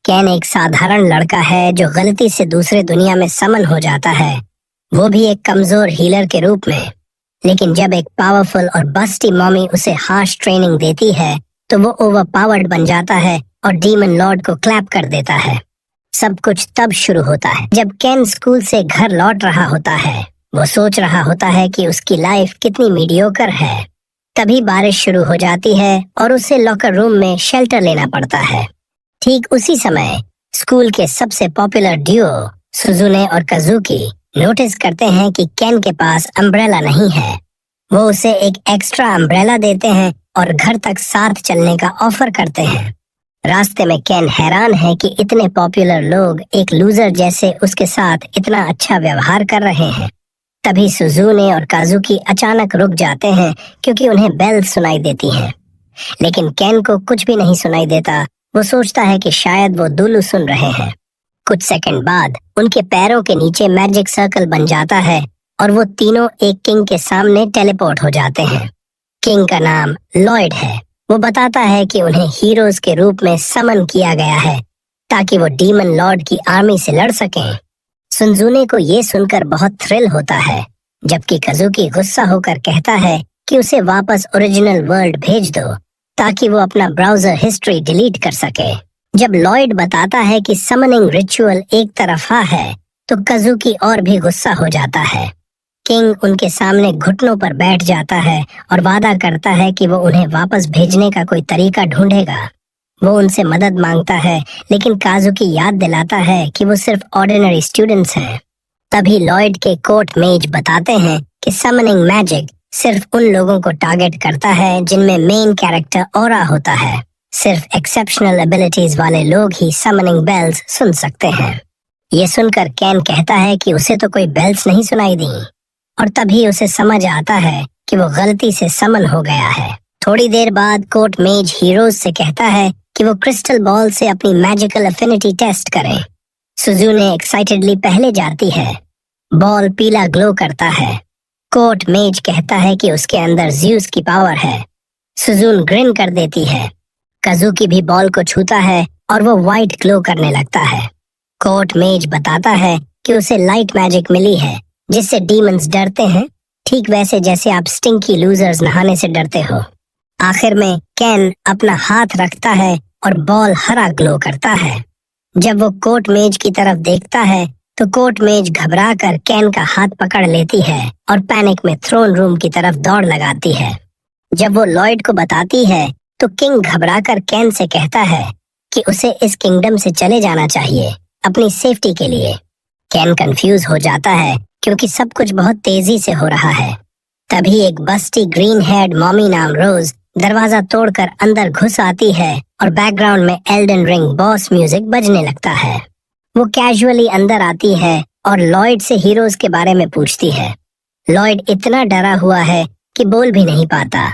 केन एक साधारण लड़का है जो गलती से दूसरे दुनिया में समन हो जाता है, वो भी एक कमजोर हीलर के रूप में। लेकिन जब एक पावरफुल और बस्टी मॉमी उसे हार्श ट्रेनिंग देती है तो वो ओवरपावर्ड बन जाता है और डीमन लॉर्ड को क्लैप कर देता है। सब कुछ तब शुरू होता है जब केन स्कूल से घर लौट रहा होता है। वो सोच रहा होता है कि उसकी लाइफ कितनी मीडियोकर है। तभी बारिश शुरू हो जाती है और उसे लॉकर रूम में शेल्टर लेना पड़ता है। ठीक उसी समय स्कूल के सबसे पॉपुलर ड्यूओ सुजुने और काजुकी नोटिस करते हैं कि केन के पास अम्ब्रेला नहीं है। वो उसे एक एक्स्ट्रा अम्ब्रेला देते हैं और घर तक साथ चलने का ऑफर करते हैं। रास्ते में केन हैरान है कि इतने पॉपुलर लोग एक लूजर जैसे उसके साथ इतना अच्छा व्यवहार कर रहे हैं। तभी सुजुने और काजुकी अचानक रुक जाते हैं क्योंकि उन्हें बेल सुनाई देती हैं। लेकिन केन को कुछ भी नहीं सुनाई देता। वो सोचता है कि शायद वो दुलु सुन रहे हैं। कुछ सेकंड बाद उनके पैरों के नीचे मैजिक सर्कल बन जाता है और वो तीनों एक किंग के सामने टेलीपोर्ट हो जाते हैं। किंग का नाम लॉयड है। वो बताता है कि उन्हें हीरोज के रूप में समन किया गया है ताकि वो डीमन लॉर्ड की आर्मी से लड़ सकें। सुनजुने को ये सुनकर बहुत थ्रिल होता है, जबकि काजुकी गुस्सा होकर कहता है कि उसे वापस ओरिजिनल वर्ल्ड भेज दो ताकि वो अपना ब्राउजर हिस्ट्री डिलीट कर सके। जब लॉयड बताता है कि समनिंग रिचुअल एक तरफा है तो काजुकी और भी गुस्सा हो जाता है। किंग उनके सामने घुटनों पर बैठ जाता है और वादा करता है कि वो उन्हें वापस भेजने का कोई तरीका ढूंढेगा। वो उनसे मदद मांगता है, लेकिन काजुकी याद दिलाता है कि वो सिर्फ ऑर्डिनरी स्टूडेंट्स हैं। तभी लॉयड के कोर्ट मेज बताते हैं कि समनिंग मैजिक सिर्फ उन लोगों को टारगेट करता है जिनमें मेन कैरेक्टर ऑरा होता है। सिर्फ एक्सेप्शनल एबिलिटीज वाले लोग ही समनिंग बेल्स सुन सकते हैं। ये सुनकर केन कहता है कि उसे तो कोई बेल्स नहीं सुनाई दी, और तभी उसे समझ आता है कि वो गलती से समन हो गया है। थोड़ी देर बाद कोर्ट मेज हीरोज से कहता है कि वो क्रिस्टल बॉल से अपनी मैजिकल एफिनिटी टेस्ट करें। सुजुने एक्साइटेडली पहले जाती है। बॉल पीला ग्लो करता है। कोर्ट मेज कहता है कि उसके अंदर ज़्यूस की पावर है। सुजुन ग्रिन कर देती है। काजुकी भी बॉल को छूता है और वो व्हाइट ग्लो करने लगता है। कोर्ट मेज बताता है कि उसे लाइट मैजिक मिली है जिससे डीमंस डरते हैं, ठीक वैसे जैसे आप स्टिंकी लूजर्स नहाने से डरते हो। आखिर में केन अपना हाथ रखता है और बॉल हरा ग्लो करता है। जब वो कोर्ट मेज की तरफ देखता है तो कोर्ट मेज घबरा कर केन का हाथ पकड़ लेती है और पैनिक में थ्रोन रूम की तरफ दौड़ लगाती है। जब वो लॉयड को बताती है तो किंग घबरा कर केन से कहता है कि उसे इस किंगडम से चले जाना चाहिए अपनी सेफ्टी के लिए। केन कंफ्यूज हो जाता है क्योंकि सब कुछ बहुत तेजी से हो रहा है। तभी एक बस्टी ग्रीन हेड मॉमी नाम रोज दरवाजा तोड़कर अंदर घुस आती है और बैकग्राउंड में एल्डन रिंग बॉस म्यूजिक बजने लगता है। वो कैजुअली अंदर आती है और लॉयड से हीरोज के बारे में पूछती है। लॉयड इतना डरा हुआ है कि बोल भी नहीं पाता।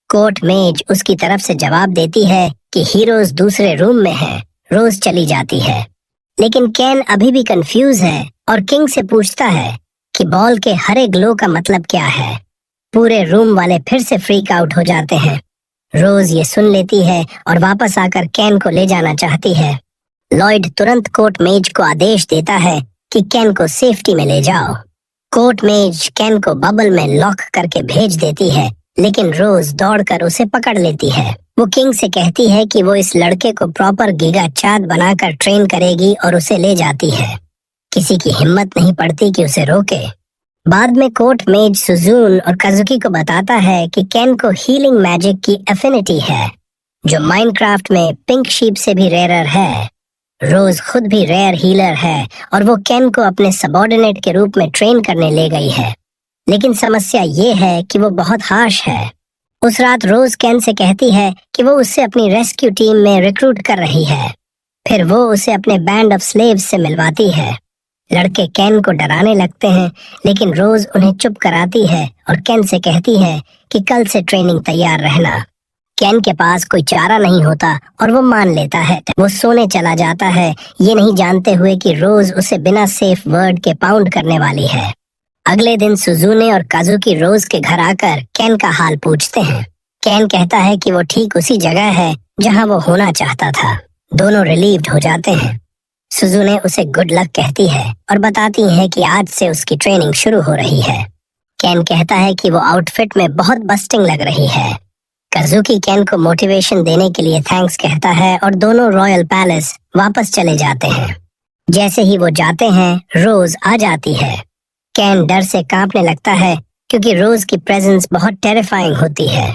कोर्ट मेज उसकी तरफ से जवाब देती है कि हीरोज दूसरे रूम में हैं। रोज चली जाती है, लेकिन केन अभी भी कंफ्यूज है और किंग से पूछता है कि बॉल के हरे ग्लो का मतलब क्या है। पूरे रूम वाले फिर से फ्रीक आउट हो जाते हैं। रोज ये सुन लेती है और वापस आकर केन को ले जाना चाहती है। लॉयड तुरंत कोर्ट मेज को आदेश देता है कि केन को सेफ्टी में ले जाओ। कोर्ट मेज केन को बबल में लॉक करके भेज देती है, लेकिन रोज दौड़कर उसे पकड़ लेती है। वो किंग से कहती है कि वो इस लड़के को प्रॉपर गीगा चाद बनाकर ट्रेन करेगी और उसे ले जाती है। किसी की हिम्मत नहीं पड़ती कि उसे रोके। बाद में कोर्ट मेज सुजुन और काजुकी को बताता है कि केन को हीलिंग मैजिक की एफिनिटी है, जो माइनक्राफ्ट में पिंक शीप से भी रेयर है। रोज खुद भी रेयर हीलर है और वो केन को अपने सबऑर्डिनेट के रूप में ट्रेन करने ले गई है। लेकिन समस्या ये है कि वो बहुत हार्श है। उस रात रोज केन से कहती है कि वो उससे अपनी रेस्क्यू टीम में रिक्रूट कर रही है। फिर वो उसे अपने बैंड ऑफ स्लेव्स से मिलवाती है। लड़के केन को डराने लगते हैं, लेकिन रोज उन्हें चुप कराती है और केन से कहती है कि कल से ट्रेनिंग तैयार रहना। केन के पास कोई चारा नहीं होता और वो मान लेता है। वो सोने चला जाता है, ये नहीं जानते हुए कि रोज उसे बिना सेफ वर्ड के पाउंड करने वाली है। अगले दिन सुजुने और काजुकी रोज के घर आकर केन का हाल पूछते हैं। केन कहता है कि वो ठीक उसी जगह है जहां वो होना चाहता था। दोनों रिलीव्ड हो जाते हैं। सुजुने उसे गुड लक कहती है और बताती है कि आज से उसकी ट्रेनिंग शुरू हो रही है। केन कहता है कि वो आउटफिट में बहुत बस्टिंग लग रही है। काजुकी केन को मोटिवेशन देने के लिए थैंक्स कहता है और दोनों रॉयल पैलेस वापस चले जाते हैं। जैसे ही वो जाते हैं, रोज आ जाती है। केन डर से कांपने लगता है क्योंकि रोज की प्रेजेंस बहुत टेरिफाइंग होती है।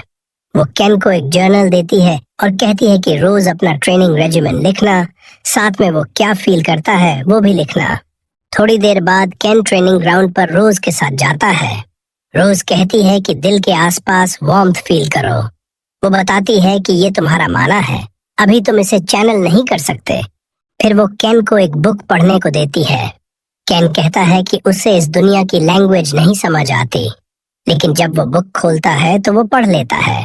वो केन को एक जर्नल देती है और कहती है कि रोज अपना ट्रेनिंग रेजिमेंट लिखना, साथ में वो क्या फील करता है वो भी लिखना। थोड़ी देर बाद केन ट्रेनिंग ग्राउंड पर रोज के साथ जाता है। रोज कहती है कि दिल के आसपास वार्मथ फील करो। वो बताती है कि ये तुम्हारा माना है, अभी तुम इसे चैनल नहीं कर सकते। फिर वो केन को एक बुक पढ़ने को देती है। केन कहता है कि उसे इस दुनिया की लैंग्वेज नहीं समझ आती, लेकिन जब वो बुक खोलता है तो वो पढ़ लेता है।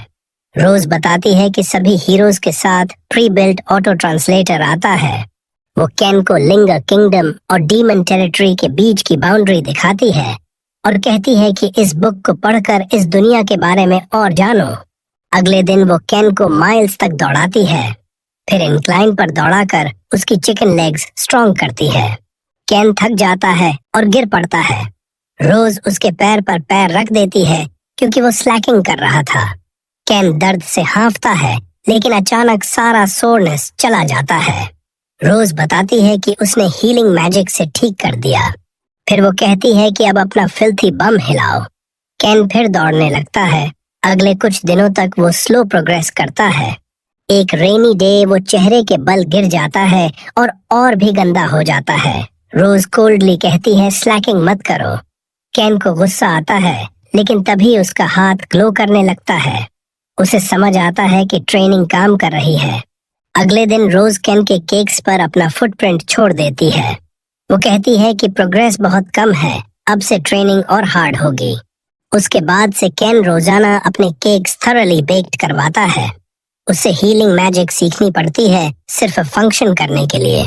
रोज बताती है कि सभी हीरोज के साथ प्री बिल्ट ऑटो ट्रांसलेटर आता है। वो केन को लिंगा किंगडम और डीमन टेरिटरी के बीच की बाउंड्री दिखाती है और कहती है कि इस बुक को पढ़कर इस दुनिया के बारे में और जानो। अगले दिन वो केन को माइल्स तक दौड़ाती है, फिर इंक्लाइन पर दौड़ाकर उसकी चिकन लेग्स स्ट्रॉन्ग करती है। केन थक जाता है और गिर पड़ता है। रोज उसके पैर पर पैर रख देती है क्योंकि वो स्लैकिंग कर रहा था। केन दर्द से हांफता है, लेकिन अचानक सारा सोरनेस चला जाता है। रोज बताती है कि उसने हीलिंग मैजिक से ठीक कर दिया। फिर वो कहती है कि अब अपना फिल्थी बम हिलाओ। केन फिर दौड़ने लगता है। अगले कुछ दिनों तक वो स्लो प्रोग्रेस करता है। एक रेनी डे वो चेहरे के बल गिर जाता है और भी गंदा हो जाता है। रोज कोल्डली कहती है स्लैकिंग मत करो। केन को गुस्सा आता है, लेकिन तभी उसका हाथ ग्लो करने लगता है। उसे समझ आता है कि ट्रेनिंग काम कर रही है। अगले दिन रोज केन के केक्स पर अपना फुटप्रिंट छोड़ देती है। वो कहती है कि प्रोग्रेस बहुत कम है, अब से ट्रेनिंग और हार्ड होगी। उसके बाद से केन रोजाना अपने केक्स थॉरली बेक्ड करवाता है। उसे हीलिंग मैजिक सीखनी पड़ती है सिर्फ फंक्शन करने के लिए।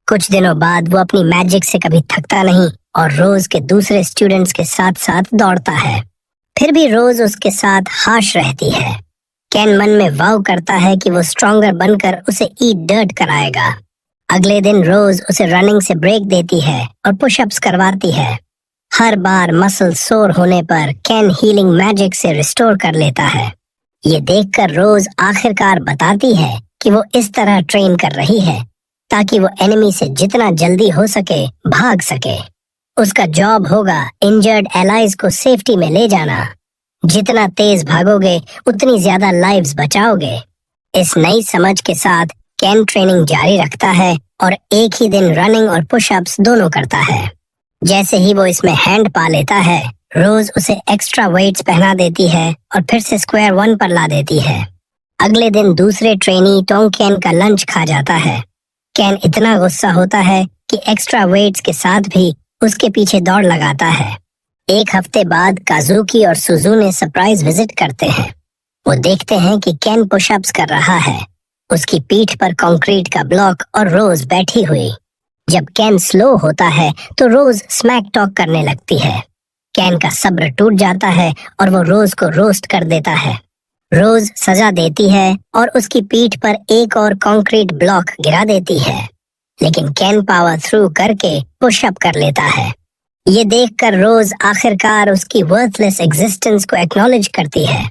कुछ दिनों बाद वो अपनी मैजिक से कभी थकता नहीं और रोज के दूसरे स्टूडेंट्स के साथ साथ दौड़ता है। फिर भी रोज उसके साथ हाश रहती है। केन मन में वाव करता है कि वो स्ट्रॉन्गर बनकर उसे ईट डर्ट कराएगा। अगले दिन रोज उसे रनिंग से ब्रेक देती है और पुशअप्स करवाती है। हर बार मसल सोर होने पर केन हीलिंग मैजिक से रिस्टोर कर लेता है। ये देखकर रोज आखिरकार बताती है कि वो इस तरह ट्रेन कर रही है ताकि वो एनिमी से जितना जल्दी हो सके भाग सके। उसका जॉब होगा इंजर्ड एलाइज को सेफ्टी में ले जाना। जितना तेज भागोगे उतनी ज्यादा लाइव्स बचाओगे। इस नई समझ के साथ केन ट्रेनिंग जारी रखता है और एक ही दिन रनिंग और पुशअप्स दोनों करता है। जैसे ही वो इसमें हैंड पा लेता है, रोज उसे एक्स्ट्रा वेट्स पहना देती है और फिर से स्क्वायर वन पर ला देती है। अगले दिन दूसरे ट्रेनी टोंग केन का लंच खा जाता है। केन इतना गुस्सा होता है कि एक्स्ट्रा वेट्स के साथ भी उसके पीछे दौड़ लगाता है। एक हफ्ते बाद काजुकी और सुजुने सरप्राइज विजिट करते हैं। वो देखते हैं कि केन पुशअप्स कर रहा है। उसकी पीठ पर कंक्रीट का ब्लॉक और रोज बैठी हुई। जब केन स्लो होता है तो रोज स्मैक टॉक करने लगती है। केन का सब्र टूट जाता है और वो रोज को रोस्ट कर देता है। रोज सजा देती है और उसकी पीठ पर एक और कंक्रीट ब्लॉक गिरा देती है, लेकिन केन पावर थ्रू करके पुशअप कर लेता है। ये देखकर रोज आखिरकार उसकी वर्थलेस एग्जिस्टेंस को एक्नॉलेज करती है।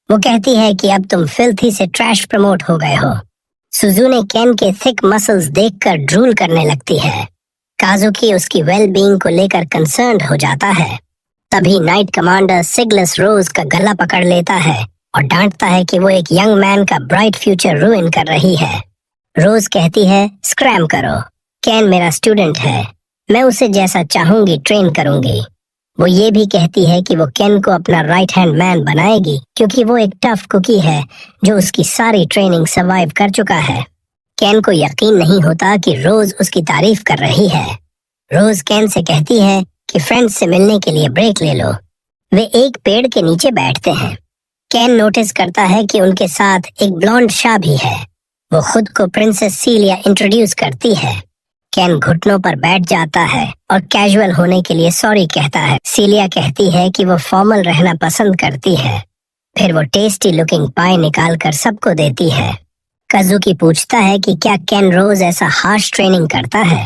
वो कहती है कि अब तुम फिल्थी से ट्रैश प्रमोट हो गए हो। सुजुने केन के थिक मसल्स देखकर ड्रूल करने लगती है। काजुकी उसकी वेल बीइंग को लेकर कंसर्न्ड हो जाता है। तभी नाइट कमांडर सिगलस रोज का गला पकड़ लेता है और डांटता है कि वो एक यंग मैन का ब्राइट फ्यूचर रूइन कर रही है। रोज कहती है स्क्रैम करो, केन मेरा स्टूडेंट है, मैं उसे जैसा चाहूंगी ट्रेन करूंगी। वो ये भी कहती है कि वो केन को अपना राइट हैंड मैन बनाएगी क्योंकि वो एक टफ कुकी है जो उसकी सारी ट्रेनिंग सर्वाइव कर चुका है। केन को यकीन नहीं होता कि रोज उसकी तारीफ कर रही है। रोज केन से कहती है कि फ्रेंड्स से मिलने के लिए ब्रेक ले लो। वे एक पेड़ के नीचे बैठते हैं। केन नोटिस करता है कि उनके साथ एक ब्लॉन्ड शाह भी है। वो खुद को प्रिंसेस सीलिया इंट्रोड्यूस करती है। केन घुटनों पर बैठ जाता है और कैजुअल होने के लिए सॉरी कहता है। सीलिया कहती है कि वो फॉर्मल रहना पसंद करती है। फिर वो टेस्टी लुकिंग पाई निकाल कर सबको देती है। काजुकी पूछता है कि क्या केन रोज ऐसा हार्श ट्रेनिंग करता है।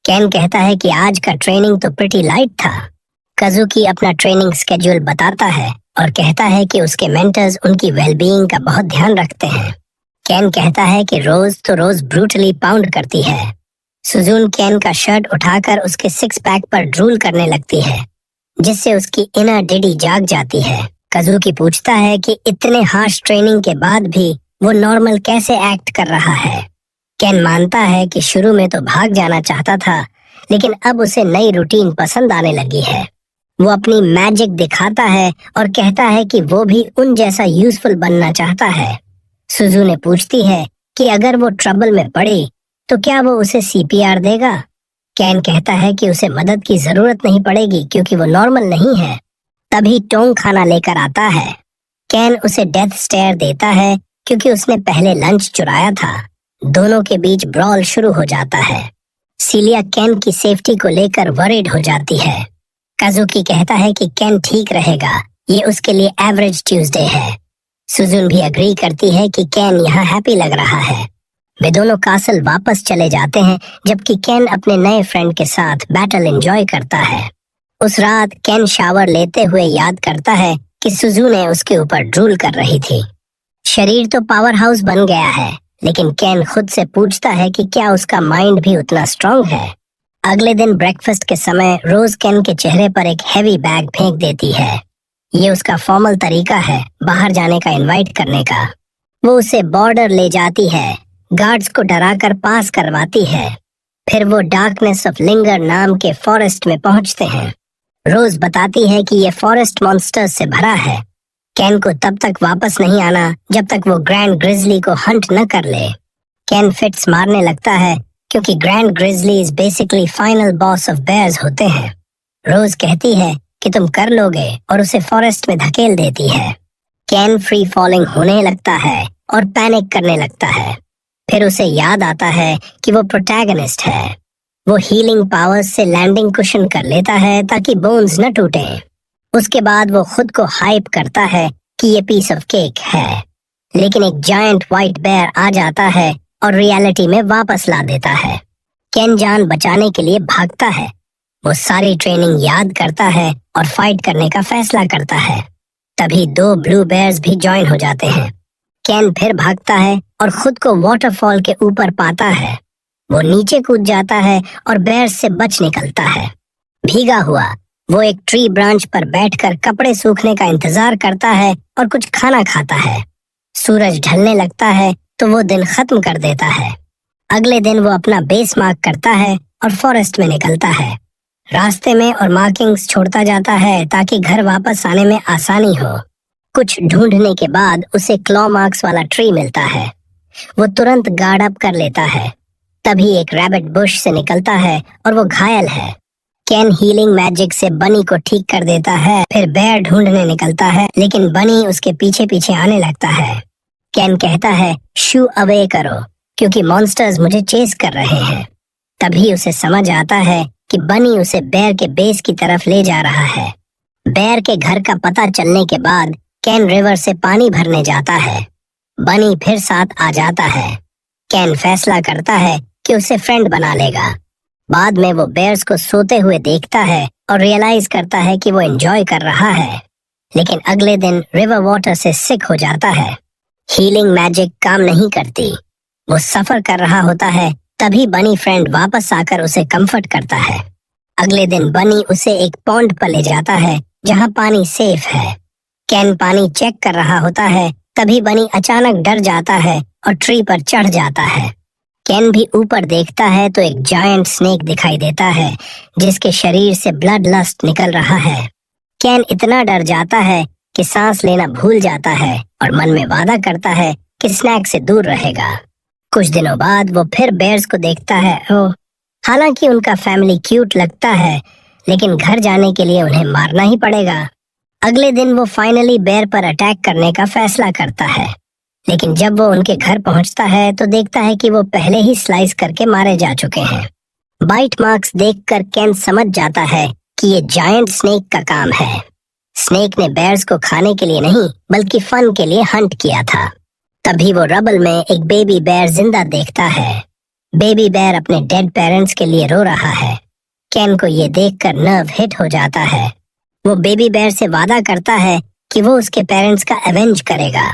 केन कहता है कि आज का ट्रेनिंग तो प्रिटी लाइट था। काजुकी अपना ट्रेनिंग स्केड्यूल बताता है और कहता है कि उसके मेंटर्स उनकी वेलबीइंग का बहुत ध्यान रखते हैं। केन कहता है कि रोज तो रोज ब्रूटली पाउंड करती है। सुजून केन का शर्ट उठाकर उसके सिक्स पैक पर ड्रूल करने लगती है, जिससे उसकी इनर डिडी जाग जाती है। काजुकी पूछता है कि इतने हार्श ट्रेनिंग के बाद भी वो नॉर्मल कैसे एक्ट कर रहा है। केन मानता है कि शुरू में तो भाग जाना चाहता था, लेकिन अब उसे नई रूटीन पसंद आने लगी है। वो अपनी मैजिक दिखाता है और कहता है कि वो भी उन जैसा यूजफुल बनना चाहता है। सुजुने पूछती है कि अगर वो ट्रबल में पड़े तो क्या वो उसे सीपीआर देगा। केन कहता है कि उसे मदद की जरूरत नहीं पड़ेगी क्योंकि वो नॉर्मल नहीं है। तभी टोंग खाना लेकर आता है। केन उसे डेथ स्टेयर देता है क्योंकि उसने पहले लंच चुराया था। दोनों के बीच ब्रॉल शुरू हो जाता है। सीलिया केन की सेफ्टी को लेकर वरीड हो जाती है। काजुकी कहता है कि केन ठीक रहेगा, ये उसके लिए एवरेज ट्यूसडे है। सुजुन भी अग्री करती है कि केन यहाँ हैप्पी लग रहा है। वे दोनों कासल वापस चले जाते हैं, जबकि केन अपने नए फ्रेंड के साथ बैटल एंजॉय करता है। उस रात केन शावर लेते हुए याद करता है कि सुजुने उसके ऊपर ड्रूल कर रही थी। शरीर तो पावर हाउस बन गया है, लेकिन केन खुद से पूछता है कि क्या उसका माइंड भी उतना स्ट्रांग है। अगले दिन ब्रेकफास्ट के समय रोज केन के चेहरे पर एक हैवी बैग फेंक देती है। ये उसका फॉर्मल तरीका है बाहर जाने का इनवाइट करने का। वो उसे बॉर्डर ले जाती है, गार्ड्स को डराकर पास करवाती है। फिर वो डार्कनेस ऑफ लिंगर नाम के फॉरेस्ट में पहुंचते हैं। रोज बताती है कि ये फॉरेस्ट मॉन्स्टर्स से भरा है। केन को तब तक वापस नहीं आना जब तक वो ग्रैंड ग्रिजली को हंट न कर ले। केन फिट्स मारने लगता है क्योंकि grand grizzlies basically final boss of bears होते हैं। रोज कहती है कि तुम कर लोगे और उसे फॉरेस्ट में धकेल देती है। केन फ्री फॉलिंग होने लगता है और पैनिक करने लगता है। फिर उसे याद आता है कि वो प्रोटैगनिस्ट है। वो हीलिंग पावर्स से लैंडिंग कुशन कर लेता है ताकि बोन्स न टूटें। उसके बाद वो खुद को हाइप करता है कि ये पीस ऑफ केक है, लेकिन एक जायंट व्हाइट बेयर आ जाता है और रियलिटी में वापस ला देता है। केन जान बचाने के लिए भागता है। वो सारी ट्रेनिंग याद करता है और फाइट करने का फैसला करता है। तभी दो ब्लू बेयर्स भी ज्वाइन हो जाते हैं। केन फिर भागता है और खुद को वाटरफॉल के ऊपर पाता है। वो नीचे कूद जाता है और बेयर्स से बच निकलता है। भीगा हुआ वो एक ट्री ब्रांच पर बैठकर कपड़े सूखने का इंतजार करता है और कुछ खाना खाता है। सूरज ढलने लगता है तो वो दिन खत्म कर देता है। अगले दिन वो अपना बेस मार्क करता है और फॉरेस्ट में निकलता है। रास्ते में और मार्किंग्स छोड़ता जाता है ताकि घर वापस आने में आसानी हो। कुछ ढूंढने के बाद उसे क्लॉ मार्क्स वाला ट्री मिलता है। वो तुरंत गार्ड अप कर लेता है। तभी एक रैबिट बुश से निकलता है और वो घायल है। केन हीलिंग मैजिक से बनी को ठीक कर देता है। फिर बेयर ढूंढने निकलता है, लेकिन बनी उसके पीछे पीछे आने लगता है। केन कहता है शू अवे करो क्योंकि मॉन्स्टर्स मुझे चेस कर रहे हैं। तभी उसे समझ आता है कि बनी उसे बेयर के बेस की तरफ ले जा रहा है। बेयर के घर का पता चलने के बाद केन रिवर से पानी भरने जाता है। बनी फिर साथ आ जाता है। केन फैसला करता है कि उसे फ्रेंड बना लेगा। बाद में वो बेयर्स को सोते हुए देखता है और रियलाइज करता है कि वो एंजॉय कर रहा है। लेकिन अगले दिन रिवर वाटर से सिक हो जाता है। हीलिंग मैजिक काम नहीं करती। वो सफर कर रहा होता है, तभी बनी फ्रेंड वापस आकर उसे कंफर्ट करता है। अगले दिन बनी उसे एक पॉन्ड पर ले जाता है जहाँ पानी सेफ है। केन पानी चेक कर रहा होता है, तभी बनी अचानक डर जाता है और ट्री पर चढ़ जाता है। केन भी ऊपर देखता है तो एक जायंट स्नेक दिखाई देता है जिसके शरीर से ब्लड लस्ट निकल रहा है। केन इतना डर जाता है कि सांस लेना भूल जाता है और मन में वादा करता है कि स्नैक से दूर रहेगा। कुछ दिनों बाद वो फिर बेयर्स को देखता है। हालांकि उनका फैमिली क्यूट लगता है, लेकिन घर जाने के लिए उन्हें मारना ही पड़ेगा। अगले दिन वो फाइनली बेयर पर अटैक करने का फैसला करता है, लेकिन जब वो उनके घर पहुंचता है तो देखता है कि वो पहले ही स्लाइस करके मारे जा चुके हैं। बाइट मार्क्स देखकर केन समझ जाता है कि ये जायंट स्नेक का काम है। स्नेक ने बेयर्स को खाने के लिए नहीं बल्कि फन के लिए हंट किया था। तभी वो रबल में एक बेबी बेयर जिंदा देखता है। बेबी बेयर अपने डेड पेरेंट्स के लिए रो रहा है। केन को ये देखकर नर्व हिट हो जाता है। वो बेबी बेयर से वादा करता है कि वो उसके पेरेंट्स का एवेंज करेगा।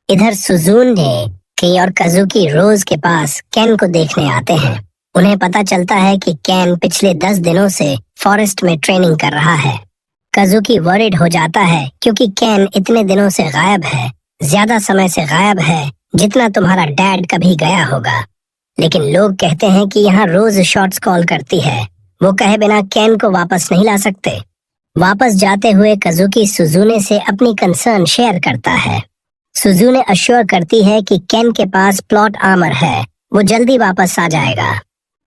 इधर सुजुने की और कजुकी रोज के पास केन को देखने आते हैं। उन्हें पता चलता है कि केन पिछले 10 दिनों से फॉरेस्ट में ट्रेनिंग कर रहा है। कजुकी वरिड हो जाता है क्योंकि केन इतने दिनों से गायब है, ज्यादा समय से गायब है जितना तुम्हारा डैड कभी गया होगा। लेकिन लोग कहते हैं कि यहाँ रोज शॉट्स कॉल करती है। वो कहे बिना केन को वापस नहीं ला सकते। वापस जाते हुए कजुकी सुजुने से अपनी कंसर्न शेयर करता है। सुजुने अश्योर करती है कि केन के पास प्लॉट आर्मर है, वो जल्दी वापस आ जाएगा।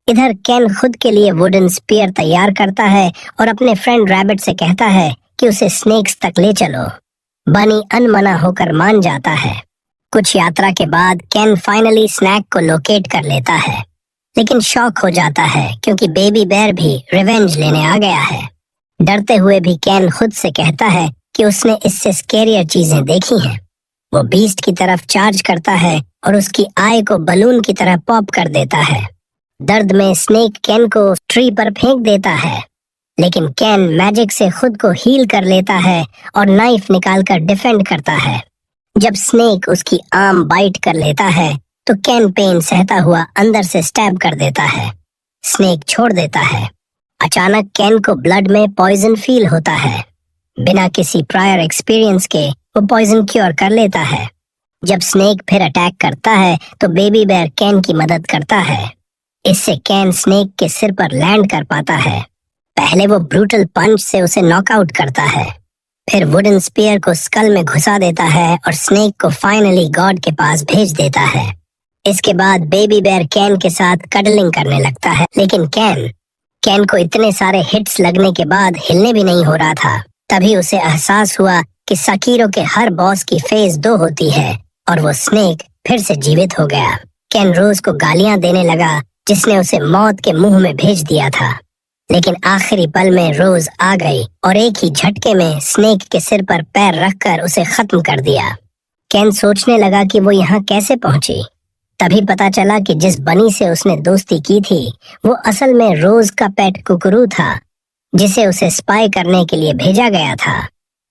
इधर केन खुद के लिए वुडन स्पीयर तैयार करता है और अपने फ्रेंड रैबिट से कहता है कि उसे स्नेक्स तक ले चलो। बनी अनमना होकर मान जाता है। कुछ यात्रा के बाद केन फाइनली स्नैक को लोकेट कर लेता है, लेकिन शॉक हो जाता है क्योंकि बेबी बेयर भी रिवेंज लेने आ गया है। डरते हुए भी केन खुद से कहता है कि उसने इससे स्केरियर चीजें देखी हैं। वो बीस्ट की तरफ चार्ज करता है और उसकी आई को बलून की तरह पॉप कर देता है। दर्द में स्नेक केन को ट्री पर फेंक देता है, लेकिन केन मैजिक से खुद को हील कर लेता है और नाइफ निकालकर डिफेंड करता है। जब स्नेक उसकी आर्म बाइट कर लेता है तो केन पेन सहता हुआ अंदर से स्टैब कर देता है। स्नेक छोड़ देता है। अचानक केन को ब्लड में पॉइजन फील होता है। बिना किसी प्रायर एक्सपीरियंस के वो पॉइजन क्योर कर लेता है। जब स्नेक फिर अटैक करता है तो बेबी बेयर केन की मदद करता है। इससे केन स्नेक के सिर पर लैंड कर पाता है। पहले वो ब्रूटल पंच से उसे नॉकआउट करता है, फिर वुडन स्पीयर को स्कल में घुसा देता है और स्नेक को फाइनली गॉड के पास भेज देता है। इसके बाद बेबी बेयर केन के साथ कडलिंग करने लगता है, लेकिन केन को इतने सारे हिट्स लगने के बाद हिलने भी नहीं हो रहा था। तभी उसे एहसास हुआ कि सकीरो के हर बॉस की फेज 2 होती है और वो स्नेक फिर से जीवित हो गया। केन रोज को गालियां देने लगा जिसने उसे मौत के मुंह में भेज दिया था, लेकिन आखिरी पल में रोज आ गई और एक ही झटके में स्नेक के सिर पर पैर रखकर उसे खत्म कर दिया। केन सोचने लगा कि वो यहाँ कैसे पहुंची। तभी पता चला कि जिस बनी से उसने दोस्ती की थी वो असल में रोज का पेट कुकरू था, जिसे उसे स्पाई करने के लिए भेजा गया था।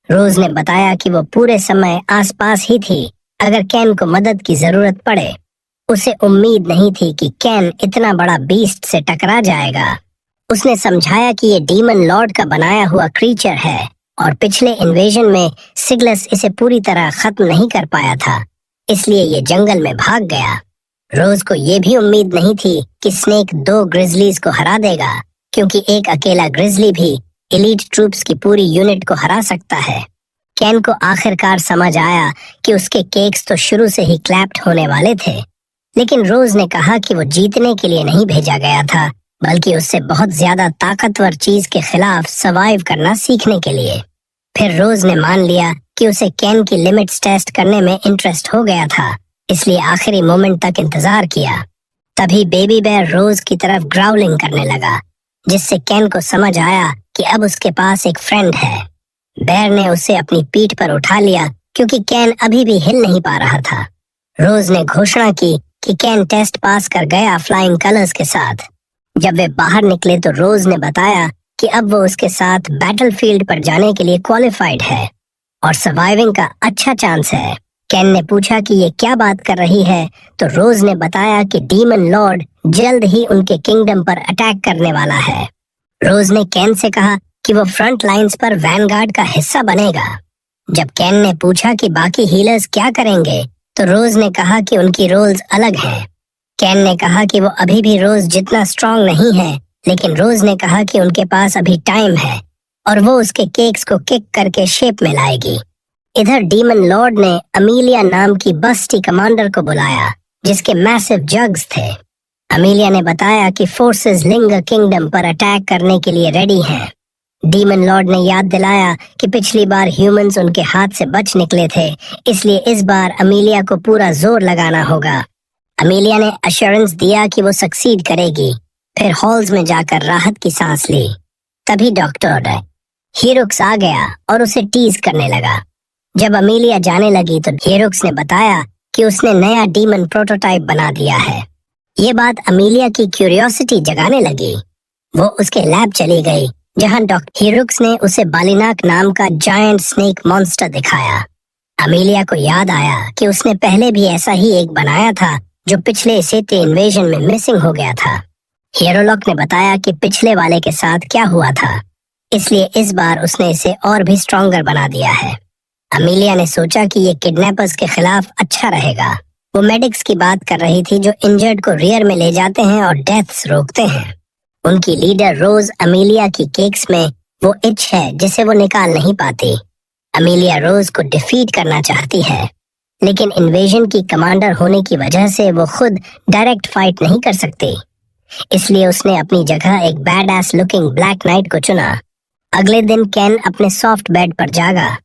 रोज ने बताया कि वो पूरे समय आसपास ही थी अगर केन को मदद की जरूरत पड़े। उसे उम्मीद नहीं थी कि केन इतना बड़ा बीस्ट से टकरा जाएगा। उसने समझाया कि ये डीमन लॉर्ड का बनाया हुआ क्रीचर है और पिछले इन्वेजन में सिगलस इसे पूरी तरह खत्म नहीं कर पाया था, इसलिए ये जंगल में भाग गया। रोज को ये भी उम्मीद नहीं थी कि स्नेक 2 ग्रिजलीज को हरा देगा, क्योंकि एक अकेला ग्रिजली भी एलीट ट्रूप्स की पूरी यूनिट को हरा सकता है। केन को आखिरकार समझ आया कि उसके केक्स तो शुरू से ही क्लैप्ड होने वाले थे, लेकिन रोज ने कहा कि वो जीतने के लिए नहीं भेजा गया था, बल्कि उससे बहुत ज्यादा ताकतवर चीज के खिलाफ सर्वाइव करना सीखने के लिए। फिर रोज ने मान लिया कि उसे केन की लिमिट्स टेस्ट करने में इंटरेस्ट हो गया था, इसलिए आखिरी मोमेंट तक इंतजार किया। तभी बेबी बेयर रोज की तरफ ग्राउलिंग करने लगा, जिससे केन को समझ आया कि अब उसके पास एक फ्रेंड है। बेयर ने उसे अपनी पीठ पर उठा लिया क्योंकि केन अभी भी हिल नहीं पा रहा था। रोज ने घोषणा की कि केन टेस्ट पास कर गया फ्लाइंग कलर्स के साथ। जब वे बाहर निकले तो रोज ने बताया कि अब वो उसके साथ बैटलफील्ड पर जाने के लिए क्वालिफाइड है और सर्वाइविंग का अच्छा चांस है। केन ने पूछा कि ये क्या बात कर रही है, तो रोज ने बताया कि डीमन लॉर्ड जल्द ही उनके किंगडम पर अटैक करने वाला है। रोज ने केन से कहा कि वो फ्रंट लाइंस पर वैनगार्ड का हिस्सा बनेगा। जब केन ने पूछा कि बाकी हीलर्स क्या करेंगे, तो रोज ने कहा कि उनकी रोल्स अलग हैं। केन ने कहा कि वो अभी भी रोज जितना स्ट्रांग नहीं है, लेकिन रोज ने कहा कि उनके पास अभी टाइम है और वो उसके केक्स को किक करके शेप में लाएगी। इधर डीमन लॉर्ड ने अमीलिया नाम की बस्टी कमांडर को बुलाया, जिसके मैसिव जग्स थे। अमीलिया ने बताया कि फोर्सेस लिंगर किंगडम पर अटैक करने के लिए रेडी हैं। डीमन लॉर्ड ने याद दिलाया कि पिछली बार ह्यूमंस उनके हाथ से बच निकले थे, इसलिए इस बार अमीलिया को पूरा जोर लगाना होगा। अमीलिया ने अश्योरेंस दिया कि वो सक्सीड करेगी। फिर हॉल्स में जाकर राहत की सांस ली। तभी डॉक्टर हीरोक्स आ गया और उसे टीज करने लगा। जब अमीलिया जाने लगी तो हीरोक्स ने बताया कि उसने नया डीमन प्रोटोटाइप बना दिया है। ये बात अमीलिया की क्यूरियोसिटी जगाने लगी। वो उसके लैब चली गई जहां डॉक्टर हिरुक्स ने उसे बालिनाक नाम का जायंट स्नेक मॉन्स्टर दिखाया। अमीलिया को याद आया कि उसने पहले भी ऐसा ही एक बनाया था जो पिछले सेते इन्वेजन में मिसिंग हो गया था। हीरोलॉक ने बताया कि पिछले वाले के साथ क्या हुआ था, इसलिए इस बार उसने इसे और भी स्ट्रॉन्गर बना दिया है। अमीलिया ने सोचा कि ये किडनैपर्स के खिलाफ अच्छा रहेगा। वो मेडिक्स की बात कर रही थी जो इंजर्ड को रियर में ले जाते हैं और डेथ्स रोकते हैं। उनकी लीडर रोज अमीलिया की केक्स में वो इच है जिसे वो निकाल नहीं पाती। अमीलिया रोज को डिफीट करना चाहती है, लेकिन इन्वेजन की कमांडर होने की वजह से वो खुद डायरेक्ट फाइट नहीं कर सकती। इसलिए उसने अपनी जगह एक bad S looking black night को चुना। अगले दिन केन अपने सॉफ्ट बेड पर जागा।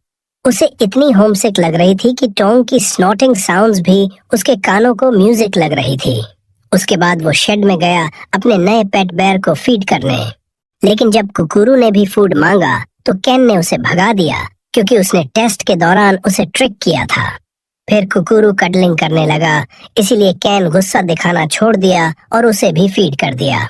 उसे इतनी होमसिक लग रही थी कि टोंग की स्नॉटिंग साउंड्स भी उसके कानों को म्यूजिक लग रही थी। उसके बाद वो शेड में गया अपने नए पेट बेयर को फीड करने, लेकिन जब कुकुरू ने भी फूड मांगा तो केन ने उसे भगा दिया क्योंकि उसने टेस्ट के दौरान उसे ट्रिक किया था। फिर कुकुरू कडलिंग करने लगा, इसीलिए केन गुस्सा दिखाना छोड़ दिया और उसे भी फीड कर दिया।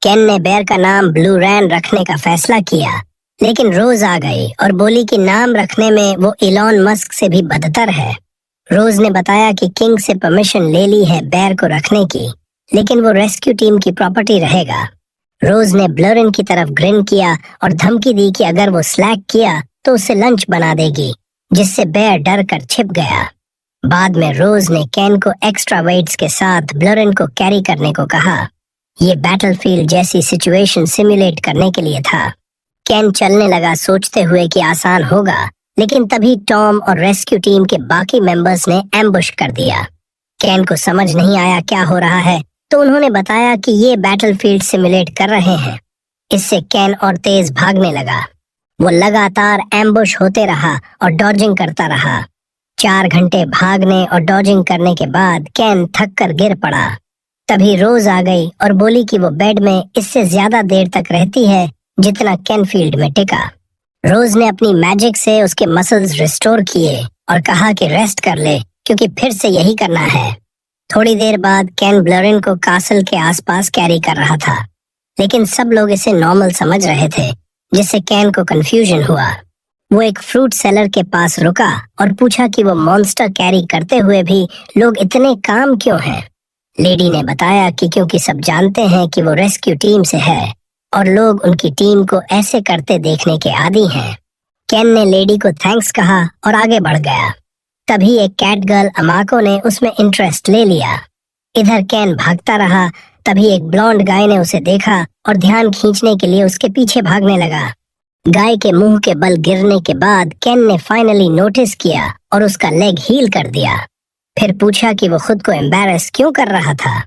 केन ने बेयर का नाम ब्लू रैन रखने का फैसला किया, लेकिन रोज आ गई और बोली कि नाम रखने में वो इलॉन मस्क से भी बदतर है। रोज ने बताया कि किंग से परमिशन ले ली है बेयर को रखने की, लेकिन वो रेस्क्यू टीम की प्रॉपर्टी रहेगा। रोज ने ब्लरिन की तरफ ग्रिन किया और धमकी दी कि अगर वो स्लैक किया तो उसे लंच बना देगी, जिससे बेयर डर कर छिप गया। बाद में रोज ने केन को एक्स्ट्रा वेट्स के साथ ब्लरिन को कैरी करने को कहा। ये बैटलफील्ड जैसी सिचुएशन सिमुलेट करने के लिए था। केन चलने लगा सोचते हुए कि आसान होगा, लेकिन तभी टॉम और रेस्क्यू टीम के बाकी मेंबर्स ने एम्बुश कर दिया। केन को समझ नहीं आया क्या हो रहा है, तो उन्होंने बताया कि ये बैटलफील्ड सिमुलेट कर रहे हैं। इससे केन और तेज भागने लगा। वो लगातार एम्बुश होते रहा और डॉजिंग करता रहा। 4 घंटे भागने और डॉजिंग करने के बाद केन थक कर गिर पड़ा। तभी रोज आ गई और बोली कि वो बेड में इससे ज्यादा देर तक रहती है जितना केन फील्ड में टिका। रोज ने अपनी मैजिक से उसके मसल्स रिस्टोर किए और कहा कि रेस्ट कर ले क्योंकि फिर से यही करना है। थोड़ी देर बाद केन ब्लरिन को कासल के आसपास कैरी कर रहा था, लेकिन सब लोग इसे नॉर्मल समझ रहे थे, जिससे केन को कंफ्यूजन हुआ। वो एक फ्रूट सेलर के पास रुका और पूछा कि वो मॉन्स्टर कैरी करते हुए भी लोग इतने काम क्यों हैं। लेडी ने बताया कि क्योंकि सब जानते हैं कि वो रेस्क्यू टीम से है और लोग उनकी टीम को ऐसे करते देखने के आदी हैं। केन ने लेडी को थैंक्स कहा और आगे बढ़ गया। तभी एक कैट गर्ल अमाको ने उसमें इंटरेस्ट ले लिया। इधर केन भागता रहा, तभी एक ब्लॉन्ड गाय ने उसे देखा और ध्यान खींचने के लिए उसके पीछे भागने लगा। गाय के मुंह के बल गिरने के बाद केन ने फाइनली नोटिस किया और उसका लेग हील कर दिया। फिर पूछा कि वो खुद को एम्बैरस क्यों कर रहा था।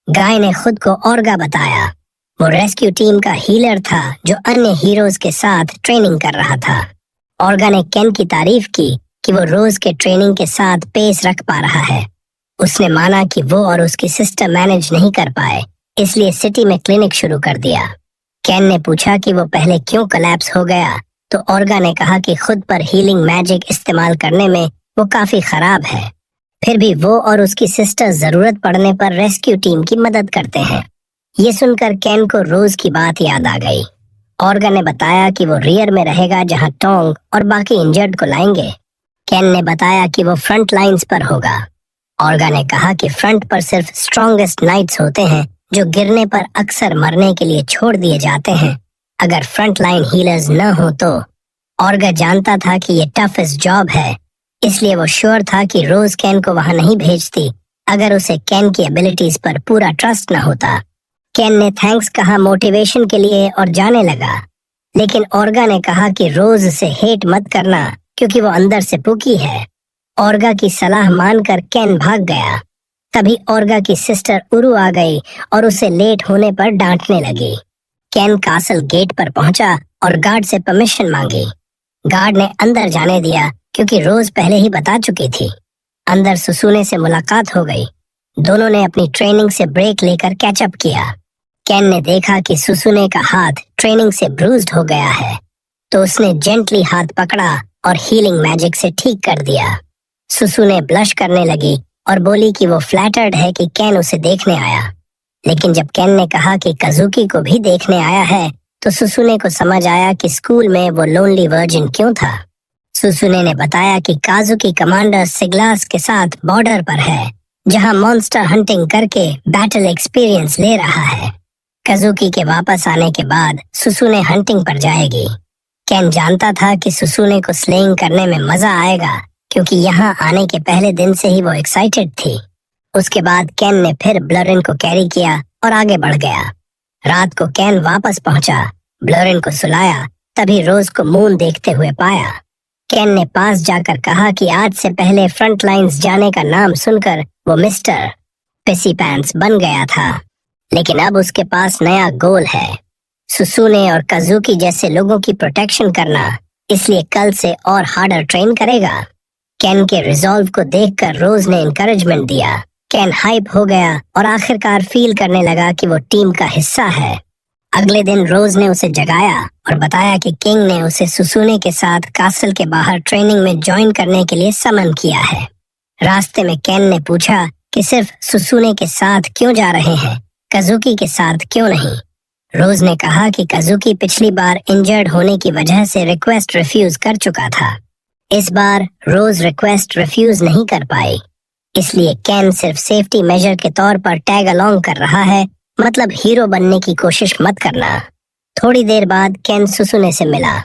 गाय ने खुद को ऑर्गा बताया। वो रेस्क्यू टीम का हीलर था जो अन्य हीरोज के साथ ट्रेनिंग कर रहा था। ऑर्गा ने केन की तारीफ की कि वो रोज के ट्रेनिंग के साथ पेस रख पा रहा है। उसने माना कि वो और उसकी सिस्टर मैनेज नहीं कर पाए, इसलिए सिटी में क्लिनिक शुरू कर दिया। केन ने पूछा कि वो पहले क्यों कोलैप्स हो गया, तो ऑर्गा ने कहा कि खुद पर हीलिंग मैजिक इस्तेमाल करने में वो काफी खराब है। फिर भी वो और उसकी सिस्टर जरूरत पड़ने पर रेस्क्यू टीम की मदद करते हैं। ये सुनकर केन को रोज की बात याद आ गई। ऑर्गा ने बताया कि वो रियर में रहेगा जहां टोंग और बाकी इंजर्ड को लाएंगे। केन ने बताया कि वो फ्रंट लाइंस पर होगा। ऑर्गा ने कहा कि फ्रंट पर सिर्फ स्ट्रॉन्गेस्ट नाइट्स होते हैं जो गिरने पर अक्सर मरने के लिए छोड़ दिए जाते हैं अगर फ्रंट लाइन हीलर्स न हो तो। ऑर्गा जानता था कि ये टफेस्ट जॉब है, इसलिए वो श्योर था कि रोज केन को वहां नहीं भेजती अगर उसे केन की एबिलिटीज पर पूरा ट्रस्ट न होता। केन ने थैंक्स कहा मोटिवेशन के लिए और जाने लगा, लेकिन ऑर्गा ने कहा कि रोज से हेट मत करना क्योंकि वो अंदर से पुकी है। ऑर्गा की सलाह मानकर केन भाग गया। तभी ऑर्गा की सिस्टर उरु आ गई और उसे लेट होने पर डांटने लगी। केन कासल गेट पर पहुंचा और गार्ड से परमिशन मांगी। गार्ड ने अंदर जाने दिया क्योंकि रोज पहले ही बता चुकी थी। अंदर सुसुने से मुलाकात हो गई। दोनों ने अपनी ट्रेनिंग से ब्रेक लेकर कैचअप किया। केन ने देखा कि सुसुने का हाथ ट्रेनिंग से ब्रूज्ड हो गया है, तो उसने जेंटली हाथ पकड़ा और हीलिंग मैजिक से ठीक कर दिया। सुसुने ब्लश करने लगी और बोली कि वो फ्लैटर्ड है कि केन उसे देखने आया। लेकिन जब केन ने कहा कि काजुकी को भी देखने आया है, तो सुसुने को समझ आया कि स्कूल में वो लोनली वर्जिन क्यों था। सुसुने ने बताया कि काजुकी कमांडर सिग्लास के साथ बॉर्डर पर है, जहां मॉन्स्टर हंटिंग करके बैटल एक्सपीरियंस ले रहा है। काजुकी के वापस आने के बाद सुसुने हंटिंग पर जाएगी। केन जानता था कि सुसुने को स्लेइंग करने में मजा आएगा, क्योंकि यहाँ आने के पहले दिन से ही वो एक्साइटेड थी। उसके बाद केन ने फिर ब्लोरिन को कैरी किया और आगे बढ़ गया। रात को केन वापस पहुंचा, ब्लोरिन को सुलाया, तभी रोज को मून देखते हुए पाया। केन ने पास जाकर कहा कि आज से पहले फ्रंट लाइन्स जाने का नाम सुनकर वो मिस्टर पिसी पैंट्स बन गया था, लेकिन अब उसके पास नया गोल है, सुसुने और काजुकी जैसे लोगों की प्रोटेक्शन करना। इसलिए कल से और हार्डर ट्रेन करेगा। केन के रिजॉल्व को देखकर रोज ने इंकरेजमेंट दिया। केन हाइप हो गया और आखिरकार फील करने लगा कि वो टीम का हिस्सा है। अगले दिन रोज ने उसे जगाया और बताया कि किंग ने उसे सुसुने के साथ कासल के बाहर ट्रेनिंग में ज्वाइन करने के लिए समन किया है। रास्ते में केन ने पूछा कि सिर्फ सुसुने के साथ क्यों जा रहे हैं, काजुकी के साथ क्यों नहीं। रोज ने कहा कि काजुकी पिछली बार इंजर्ड होने की वजह से रिक्वेस्ट रिफ्यूज कर चुका था। इस बार रोज रिक्वेस्ट रिफ्यूज नहीं कर पाई, इसलिए केन सिर्फ सेफ्टी मेजर के तौर पर टैग अलोंग कर रहा है, मतलब हीरो बनने की कोशिश मत करना। थोड़ी देर बाद केन सुसुने से मिला।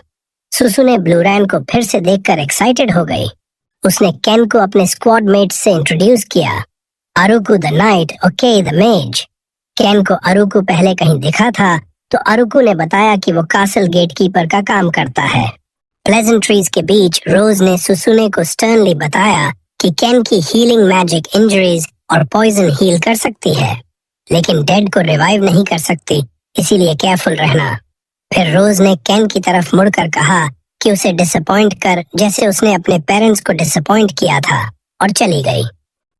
सुसुने ब्लूरैन को फिर से देखकर एक्साइटेड हो गई। उसने केन को अपने स्क्वाड मेट्स से इंट्रोड्यूस किया, अरुकु द नाइट और के द मेज। केन को अरुकु पहले कहीं दिखा था, तो अरुकु ने बताया कि वो कासल गेटकीपर का काम करता है। प्लेजेंट्रीज के बीच रोज ने सुसुने को स्टर्नली बताया कि केन की हीलिंग मैजिक इंजरीज और पॉइजन हील कर सकती है, लेकिन डेड को रिवाइव नहीं कर सकती, इसीलिए केयरफुल रहना। फिर रोज ने केन की तरफ मुड़कर कहा कि उसे डिसअपॉइंट कर जैसे उसने अपने पेरेंट्स को डिसअपॉइंट किया था, और चली गई।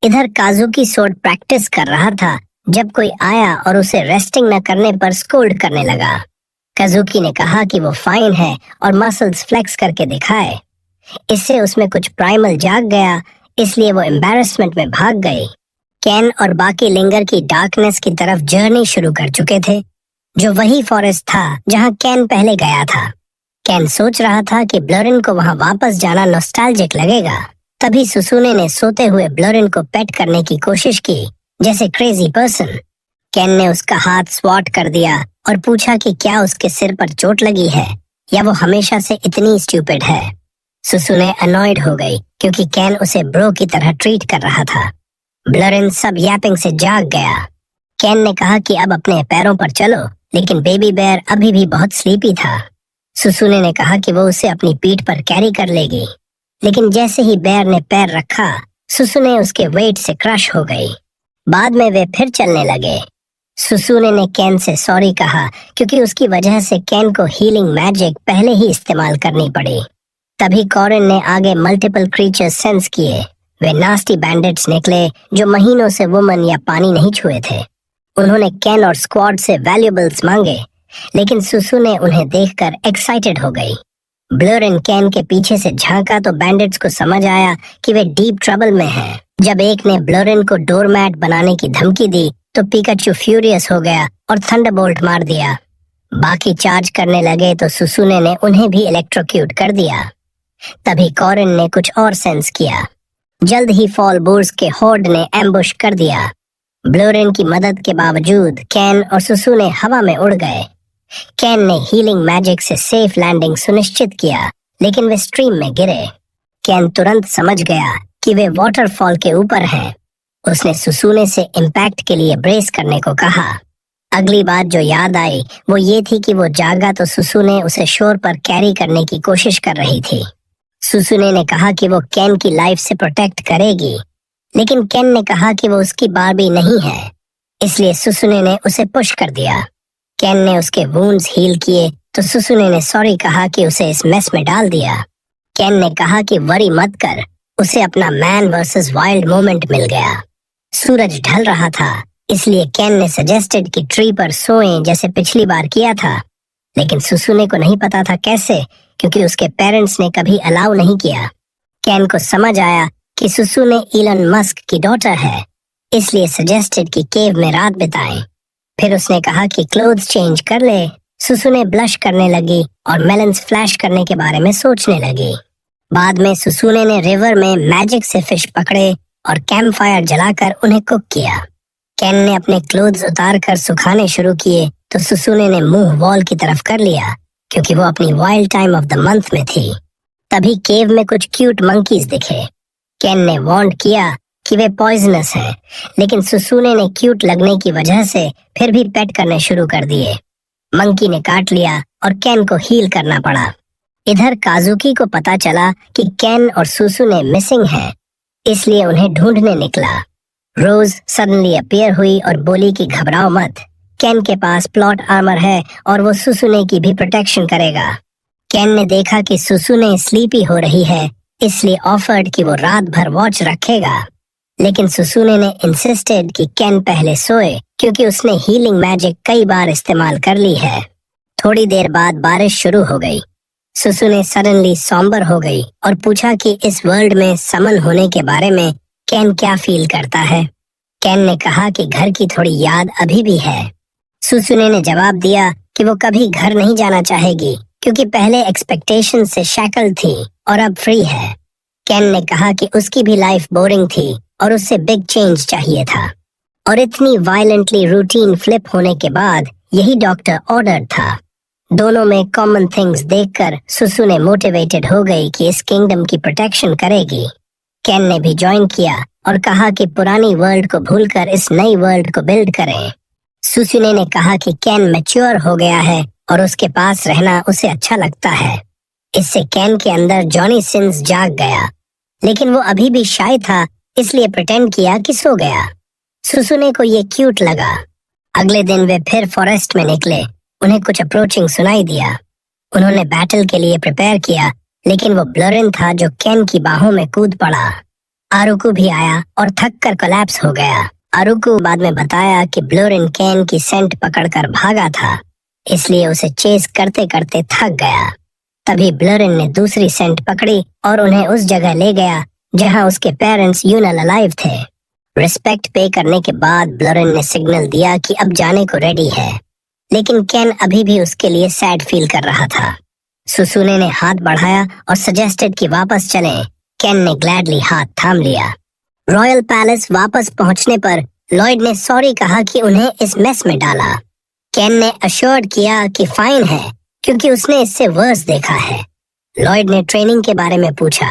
इधर काजुकी सोर्ड प्रैक्टिस कर रहा था जब कोई आया और उसे रेस्टिंग न करने पर स्कोल्ड करने लगा। काजुकी ने कहा कि वो फाइन है और मसल्स फ्लेक्स करके दिखाए। इससे उसमें कुछ प्राइमल जाग गया, इसलिए वो एम्बैरेसमेंट में भाग गई। केन और बाकी लिंगर की डार्कनेस की तरफ जर्नी शुरू कर चुके थे, जो वही फॉरेस्ट था जहां केन पहले गया था। केन सोच रहा था कि ब्लोरिन को वहां वापस जाना नॉस्टैल्जिक लगेगा। तभी सुसुने ने सोते हुए ब्लोरिन को पेट करने की कोशिश की, जैसे क्रेजी पर्सन। केन ने उसका हाथ स्वॉट कर दिया और पूछा कि क्या उसके सिर पर चोट लगी है या वो हमेशा से इतनी स्टूपिड है। सुसुने अनॉयड हो गई क्योंकि केन उसे ब्रो की तरह ट्रीट कर रहा था। ब्लोरिन सब यापिंग से जाग गया। केन ने कहा कि अब अपने पैरों पर चलो, लेकिन बेबी बेयर अभी भी बहुत स्लीपी था। सुसुने ने कहा कि वो उसे अपनी पीठ पर कैरी कर लेगी, लेकिन जैसे ही बेयर ने पैर रखा, सुसुने उसके वेट से क्रश हो गई। बाद में वे फिर चलने लगे। सुसुने ने केन से सॉरी कहा क्योंकि उसकी वजह से केन को हीलिंग मैजिक पहले ही इस्तेमाल करनी पड़ी। तभी कॉरिन ने आगे मल्टीपल क्रीचर्स सेंस किए। वे नास्टी बैंडिट्स निकले जो महीनों से वुमन या पानी नहीं छुए थे। उन्होंने केन और स्क्वाड से वैल्यूएबल्स मांगे, लेकिन सुसुने उन्हें देखकर एक्साइटेड हो गई। ब्लोरिन केन के पीछे से झांका तो बैंडिट्स को समझ आया कि वे डीप ट्रबल में हैं। जब एक ने ब्लोरिन को डोरमैट बनाने की धमकी दी, तो पिकाचू फ्यूरियस हो गया और थंडरबोल्ट मार दिया। बाकी चार्ज करने लगे तो सुसुने ने उन्हें भी इलेक्ट्रोक्यूट कर दिया। तभी कॉरिन ने कुछ और सेंस किया। जल्द ही फॉल बोर्स के हॉर्ड ने एम्बुश कर दिया। ब्लोरिन की मदद के बावजूद केन और सुसुने हवा में उड़ गए। केन ने हीलिंग मैजिक से सेफ लैंडिंग सुनिश्चित किया, लेकिन वे स्ट्रीम में गिरे। केन तुरंत समझ गया कि वे वाटरफॉल के ऊपर हैं। उसने सुसुने से इम्पैक्ट के लिए ब्रेस करने को कहा। अगली बात जो याद आई वो ये थी कि वो जागा तो सुसुने उसे शोर पर कैरी करने की कोशिश कर रही थी। सुसुने ने कहा कि वो केन की लाइफ से प्रोटेक्ट करेगी, लेकिन केन ने कहा कि वो उसकी बार्बी नहीं है, इसलिए सुसुने ने उसे पुश कर दिया। केन ने उसके वुंड्स हील किए तो सुसुने ने सॉरी कहा कि उसे इस मेस में डाल दिया। केन ने कहा कि वरी मत कर, उसे अपना मैन वर्सेस वाइल्ड मोमेंट मिल गया। सूरज ढल रहा था, इसलिए केन ने सजेस्टेड कि ट्री पर सोएं जैसे पिछली बार किया था, लेकिन सुसुने को नहीं पता था कैसे, क्योंकि उसके पेरेंट्स ने कभी अलाउ नहीं किया। केन को समझ आया कि सुसु ने इलन मस्क की डॉटर है, इसलिए सजेस्टेड कि केव में रात बिताएं। फिर उसने कहा कि क्लोथ्स चेंज कर ले। सुसु ने ब्लश करने लगी और मेलन्स फ्लैश करने के बारे में सोचने लगी। बाद में सुसुने ने रिवर में मैजिक से फिश पकड़े और कैंप फायर जलाकर उन्हें कुक किया। केन ने अपने क्लोथ्स उतार कर सुखाने शुरू किए तो सुसुने ने मुंह वॉल की तरफ कर लिया क्योंकि वो अपनी wild time of the month में थी। तभी केव में कुछ क्यूट मंकीज दिखे। केन ने वार्न किया कि वे पॉइजनस हैं, लेकिन सुसुने ने क्यूट लगने की वजह से फिर भी पेट करने शुरू कर दिए। मंकी ने काट लिया और केन को हील करना पड़ा। इधर काजुकी को पता चला कि केन और सुसुने मिसिंग हैं, इसलिए उन्हें ढूंढने निकला। रोज सडनली अपीयर हुई और बोली कि घबराओ मत, केन के पास प्लॉट आर्मर है और वो सुसुने की भी प्रोटेक्शन करेगा। केन ने देखा कि सुसुने स्लीपी हो रही है, इसलिए ऑफर्ड कि वो रात भर वॉच रखेगा। लेकिन सुसुने ने इंसिस्टेड कि केन पहले सोए क्योंकि उसने हीलिंग मैजिक कई बार इस्तेमाल कर ली है। थोड़ी देर बाद बारिश शुरू हो गई। सुसुने सडनली सॉम्बर हो गई और पूछा कि इस वर्ल्ड में समन होने के बारे में केन क्या फील करता है। केन ने कहा कि घर की थोड़ी याद अभी भी है। सुसुने ने जवाब दिया कि वो कभी घर नहीं जाना चाहेगी क्योंकि पहले एक्सपेक्टेशन से शैकल थी और अब फ्री है। केन ने कहा कि उसकी भी लाइफ बोरिंग थी और उसे बिग चेंज चाहिए था, और इतनी वायलेंटली रूटीन फ्लिप होने के बाद यही डॉक्टर ऑर्डर था। दोनों में कॉमन थिंग्स देखकर सुसुने मोटिवेटेड हो गई कि इस किंगडम की प्रोटेक्शन करेगी। केन ने भी ज्वाइन किया और कहा कि पुरानी वर्ल्ड को भूलकर इस नई वर्ल्ड को बिल्ड करें। सुसुने ने कहा कि केन मैच्योर हो गया है और उसके पास रहना उसे अच्छा लगता है। इससे केन के अंदर जॉनी सिंस जाग गया, लेकिन वो अभी भी शाय था, इसलिए प्रिटेंड किया कि सो गया। सुसुने को ये क्यूट लगा। अगले दिन वे फिर फॉरेस्ट में निकले। उन्हें कुछ अप्रोचिंग सुनाई दिया। उन्होंने बैटल के लिए प्रिपेयर किया, लेकिन वो ब्लोरिन था जो केन की बाहों में कूद पड़ा। आरुकु भी आया और थक कर कोलैप्स हो गया। आरुकु बाद में बताया कि ब्लोरिन केन की सेंट पकड़कर भागा था, इसलिए उसे चेस करते करते थक गया। तभी ब्लोरिन ने दूसरी सेंट पकड़ी और उन्हें उस जगह ले गया जहां उसके पेरेंट्स यूनल अलाइव थे। रिस्पेक्ट पे करने के बाद ब्लोरिन ने सिग्नल दिया कि अब जाने को रेडी है, लेकिन केन अभी भी उसके लिए सैड फील कर रहा था। सुसुने ने हाथ बढ़ाया और सजेस्टेड कि वापस चलें। केन ने ग्लैडली हाथ थाम लिया। रॉयल पैलेस वापस पहुंचने पर लॉयड ने सॉरी कहा कि उन्हें इस मेस में डाला। केन ने अश्योर्ड किया कि फाइन है क्योंकि उसने इससे वर्स देखा है। लॉयड ने ट्रेनिंग के बारे में पूछा।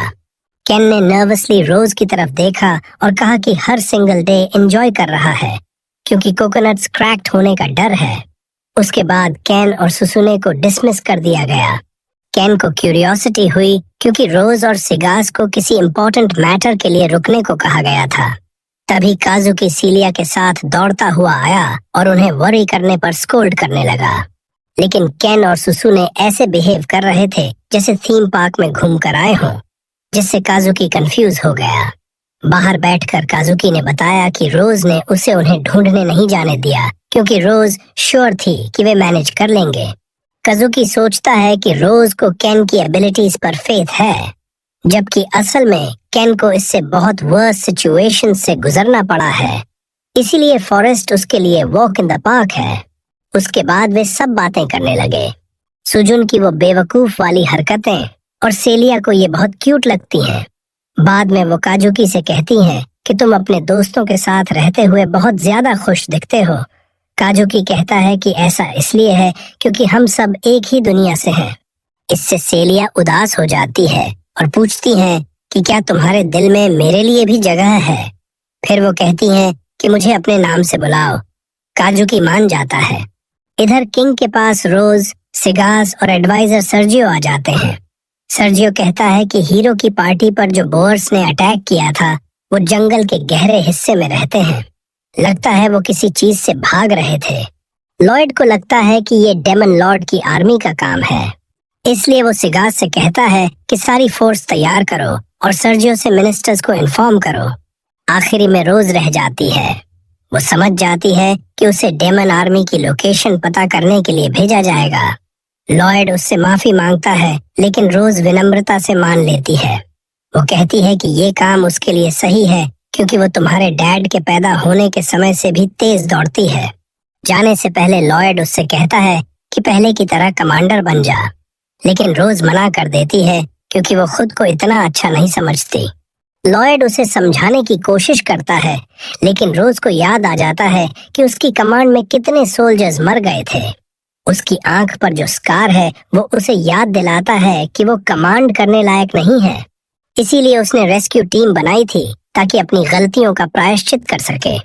केन ने नर्वसली रोज की तरफ देखा और कहा कि हर सिंगल डे एंजॉय कर रहा है क्योंकि कोकोनट्स क्रैक्ड होने का डर है। उसके बाद केन और सुसुने को डिसमिस कर दिया गया। केन को क्यूरियोसिटी हुई क्योंकि रोज और सिगास को किसी इम्पोर्टेंट मैटर के लिए रुकने को कहा गया था। तभी काजुकी सीलिया के साथ दौड़ता हुआ आया और उन्हें वरी करने पर स्कोल्ड करने लगा। लेकिन केन और सुसुने ऐसे बिहेव कर रहे थे जैसे थीम पार्क में घूमकर आए हों, जिससे काजुकी कंफ्यूज हो गया। बाहर बैठकर काजुकी ने बताया कि रोज ने उसे उन्हें ढूंढने नहीं जाने दिया क्योंकि रोज श्योर थी कि वे मैनेज कर लेंगे। काजुकी सोचता है कि रोज को केन की एबिलिटीज पर फेथ है, जबकि असल में केन को इससे बहुत वर्स सिचुएशन से गुजरना पड़ा है, इसीलिए फॉरेस्ट उसके लिए वॉक इन द पार्क है। उसके बाद वे सब बातें करने लगे। सुजुन की वो बेवकूफ वाली हरकतें और सेलिया को ये बहुत क्यूट लगती हैं। बाद में वो काजुकी से कहती हैं कि तुम अपने दोस्तों के साथ रहते हुए बहुत ज्यादा खुश दिखते हो। काजुकी कहता है कि ऐसा इसलिए है क्योंकि हम सब एक ही दुनिया से हैं। इससे सेलिया उदास हो जाती है और पूछती हैं कि क्या तुम्हारे दिल में मेरे लिए भी जगह है। फिर वो कहती हैं कि मुझे अपने नाम से बुलाओ। काजुकी मान जाता है। इधर किंग के पास रोज, सिगास और एडवाइजर सर्जियो आ जाते हैं। सर्जियो कहता है कि हीरो की पार्टी पर जो बोअर्स ने अटैक किया था वो जंगल के गहरे हिस्से में रहते हैं। लगता है वो किसी चीज से भाग रहे थे। लॉयड को लगता है कि ये डेमन लॉर्ड की आर्मी का काम है, इसलिए वो सिगास से कहता है कि सारी फोर्स तैयार करो और सर्जियो से मिनिस्टर्स को इन्फॉर्म करो। आखिरी में रोज रह जाती है। वो समझ जाती है कि उसे डेमन आर्मी की लोकेशन पता करने के लिए भेजा जाएगा। लॉयड उससे माफी मांगता है, लेकिन रोज विनम्रता से मान लेती है। वो कहती है कि ये काम उसके लिए सही है क्योंकि वो तुम्हारे डैड के पैदा होने के समय से भी तेज दौड़ती है। जाने से पहले लॉयड उससे कहता है कि पहले की तरह कमांडर बन जा, लेकिन रोज मना कर देती है क्योंकि वो खुद को इतना अच्छा नहीं समझती। लॉयड उसे समझाने की कोशिश करता है, लेकिन रोज को याद आ जाता है कि उसकी कमांड में कितने सोल्जर्स मर गए थे। उसकी आंख पर जो स्कार है वो उसे याद दिलाता है कि वो कमांड करने लायक नहीं है। इसीलिए उसने रेस्क्यू टीम बनाई थी ताकि अपनी गलतियों का प्रायश्चित कर सके।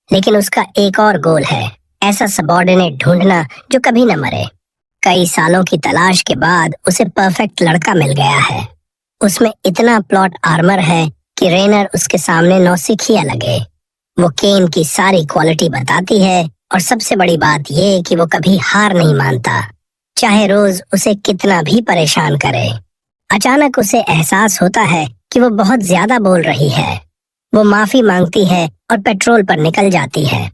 लेकिन उसका एक और गोल है, ऐसा सबऑर्डिनेट ढूंढना जो कभी न मरे। कई सालों की तलाश के बाद उसे परफेक्ट लड़का मिल गया है। उसमें इतना प्लॉट आर्मर है कि रेनर उसके सामने नौसिखिया लगे। वो केन की सारी क्वालिटी बताती है और सबसे बड़ी बात ये कि वो कभी हार नहीं मानता, चाहे रोज उसे कितना भी परेशान करे। अचानक उसे एहसास होता है कि वो बहुत ज्यादा बोल रही है। वो माफी मांगती है और पेट्रोल पर निकल जाती है।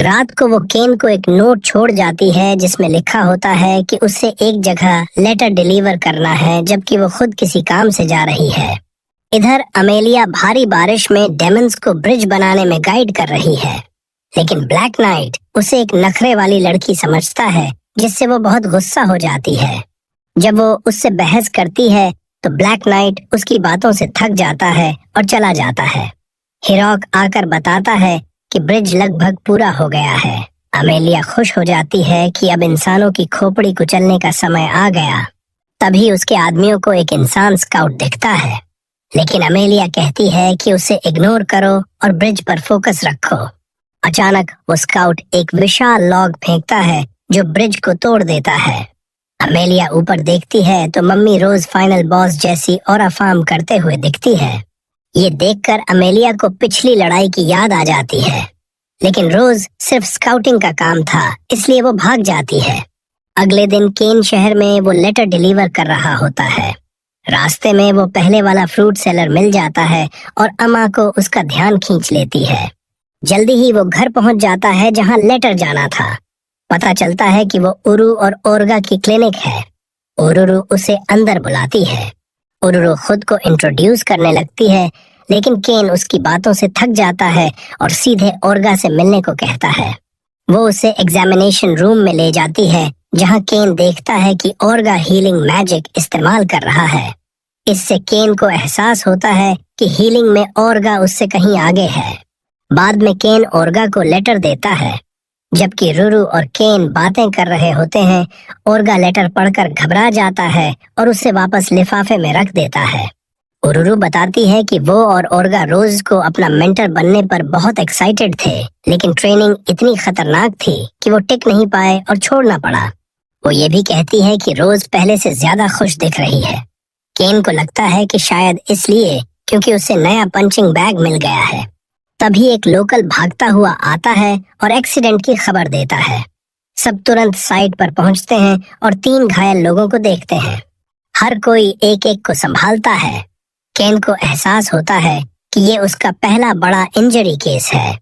रात को वो केन को एक नोट छोड़ जाती है जिसमें लिखा होता है कि उससे एक जगह लेटर डिलीवर करना है, जबकि वो खुद किसी काम से जा रही है। इधर अमेलिया भारी बारिश में डेमंस को ब्रिज बनाने में गाइड कर रही है, लेकिन ब्लैक नाइट उसे एक नखरे वाली लड़की समझता है, जिससे वो बहुत गुस्सा हो जाती है। जब वो उससे बहस करती है तो ब्लैक नाइट उसकी बातों से थक जाता है और चला जाता है। हिरॉक आकर बताता है कि ब्रिज लगभग पूरा हो गया है। अमेलिया खुश हो जाती है कि अब इंसानों की खोपड़ी कुचलने का समय आ गया। तभी उसके आदमियों को एक इंसान स्काउट दिखता है, लेकिन अमेलिया कहती है कि उसे इग्नोर करो और ब्रिज पर फोकस रखो। अचानक वो स्काउट एक विशाल लॉग फेंकता है जो ब्रिज को तोड़ देता है। अमेलिया ऊपर देखती है तो मम्मी रोज फाइनल बॉस जैसी ऑरा फार्म करते हुए दिखती है। ये देखकर अमेलिया को पिछली लड़ाई की याद आ जाती है, लेकिन रोज सिर्फ स्काउटिंग का काम था, इसलिए वो भाग जाती है। अगले दिन केन शहर में वो लेटर डिलीवर कर रहा होता है। रास्ते में वो पहले वाला फ्रूट सेलर मिल जाता है और अम्मा को उसका ध्यान खींच लेती है। जल्दी ही वो घर पहुंच जाता है जहां लेटर जाना था। पता चलता है कि वो उरु और ओरगा की क्लिनिक है। उरुरु उसे अंदर बुलाती है। उरुरु खुद को इंट्रोड्यूस करने लगती है, लेकिन केन उसकी बातों से थक जाता है और सीधे ओरगा से मिलने को कहता है। वो उसे एग्जामिनेशन रूम में ले जाती है, जहां केन देखता है कि ओरगा हीलिंग मैजिक इस्तेमाल कर रहा है। इससे केन को एहसास होता है कि हीलिंग में ओरगा उससे कहीं आगे है। बाद में केन ओरगा को लेटर देता है। जबकि रुरु और केन बातें कर रहे होते हैं, ओरगा लेटर पढ़कर घबरा जाता है और उसे वापस लिफाफे में रख देता है। उरुरु बताती है कि वो और ओरगा रोज को अपना मेंटर बनने पर बहुत एक्साइटेड थे, लेकिन ट्रेनिंग इतनी खतरनाक थी कि वो टिक नहीं पाए और छोड़ना पड़ा। वो ये भी कहती है कि रोज पहले से ज्यादा खुश दिख रही है। केन को लगता है कि शायद इसलिए क्योंकि उसे नया पंचिंग बैग मिल गया है। तभी एक लोकल भागता हुआ आता है और एक्सीडेंट की खबर देता है। सब तुरंत साइट पर पहुंचते हैं और 3 घायल लोगों को देखते हैं। हर कोई एक एक को संभालता है। केन को एहसास होता है कि ये उसका पहला बड़ा इंजरी केस है।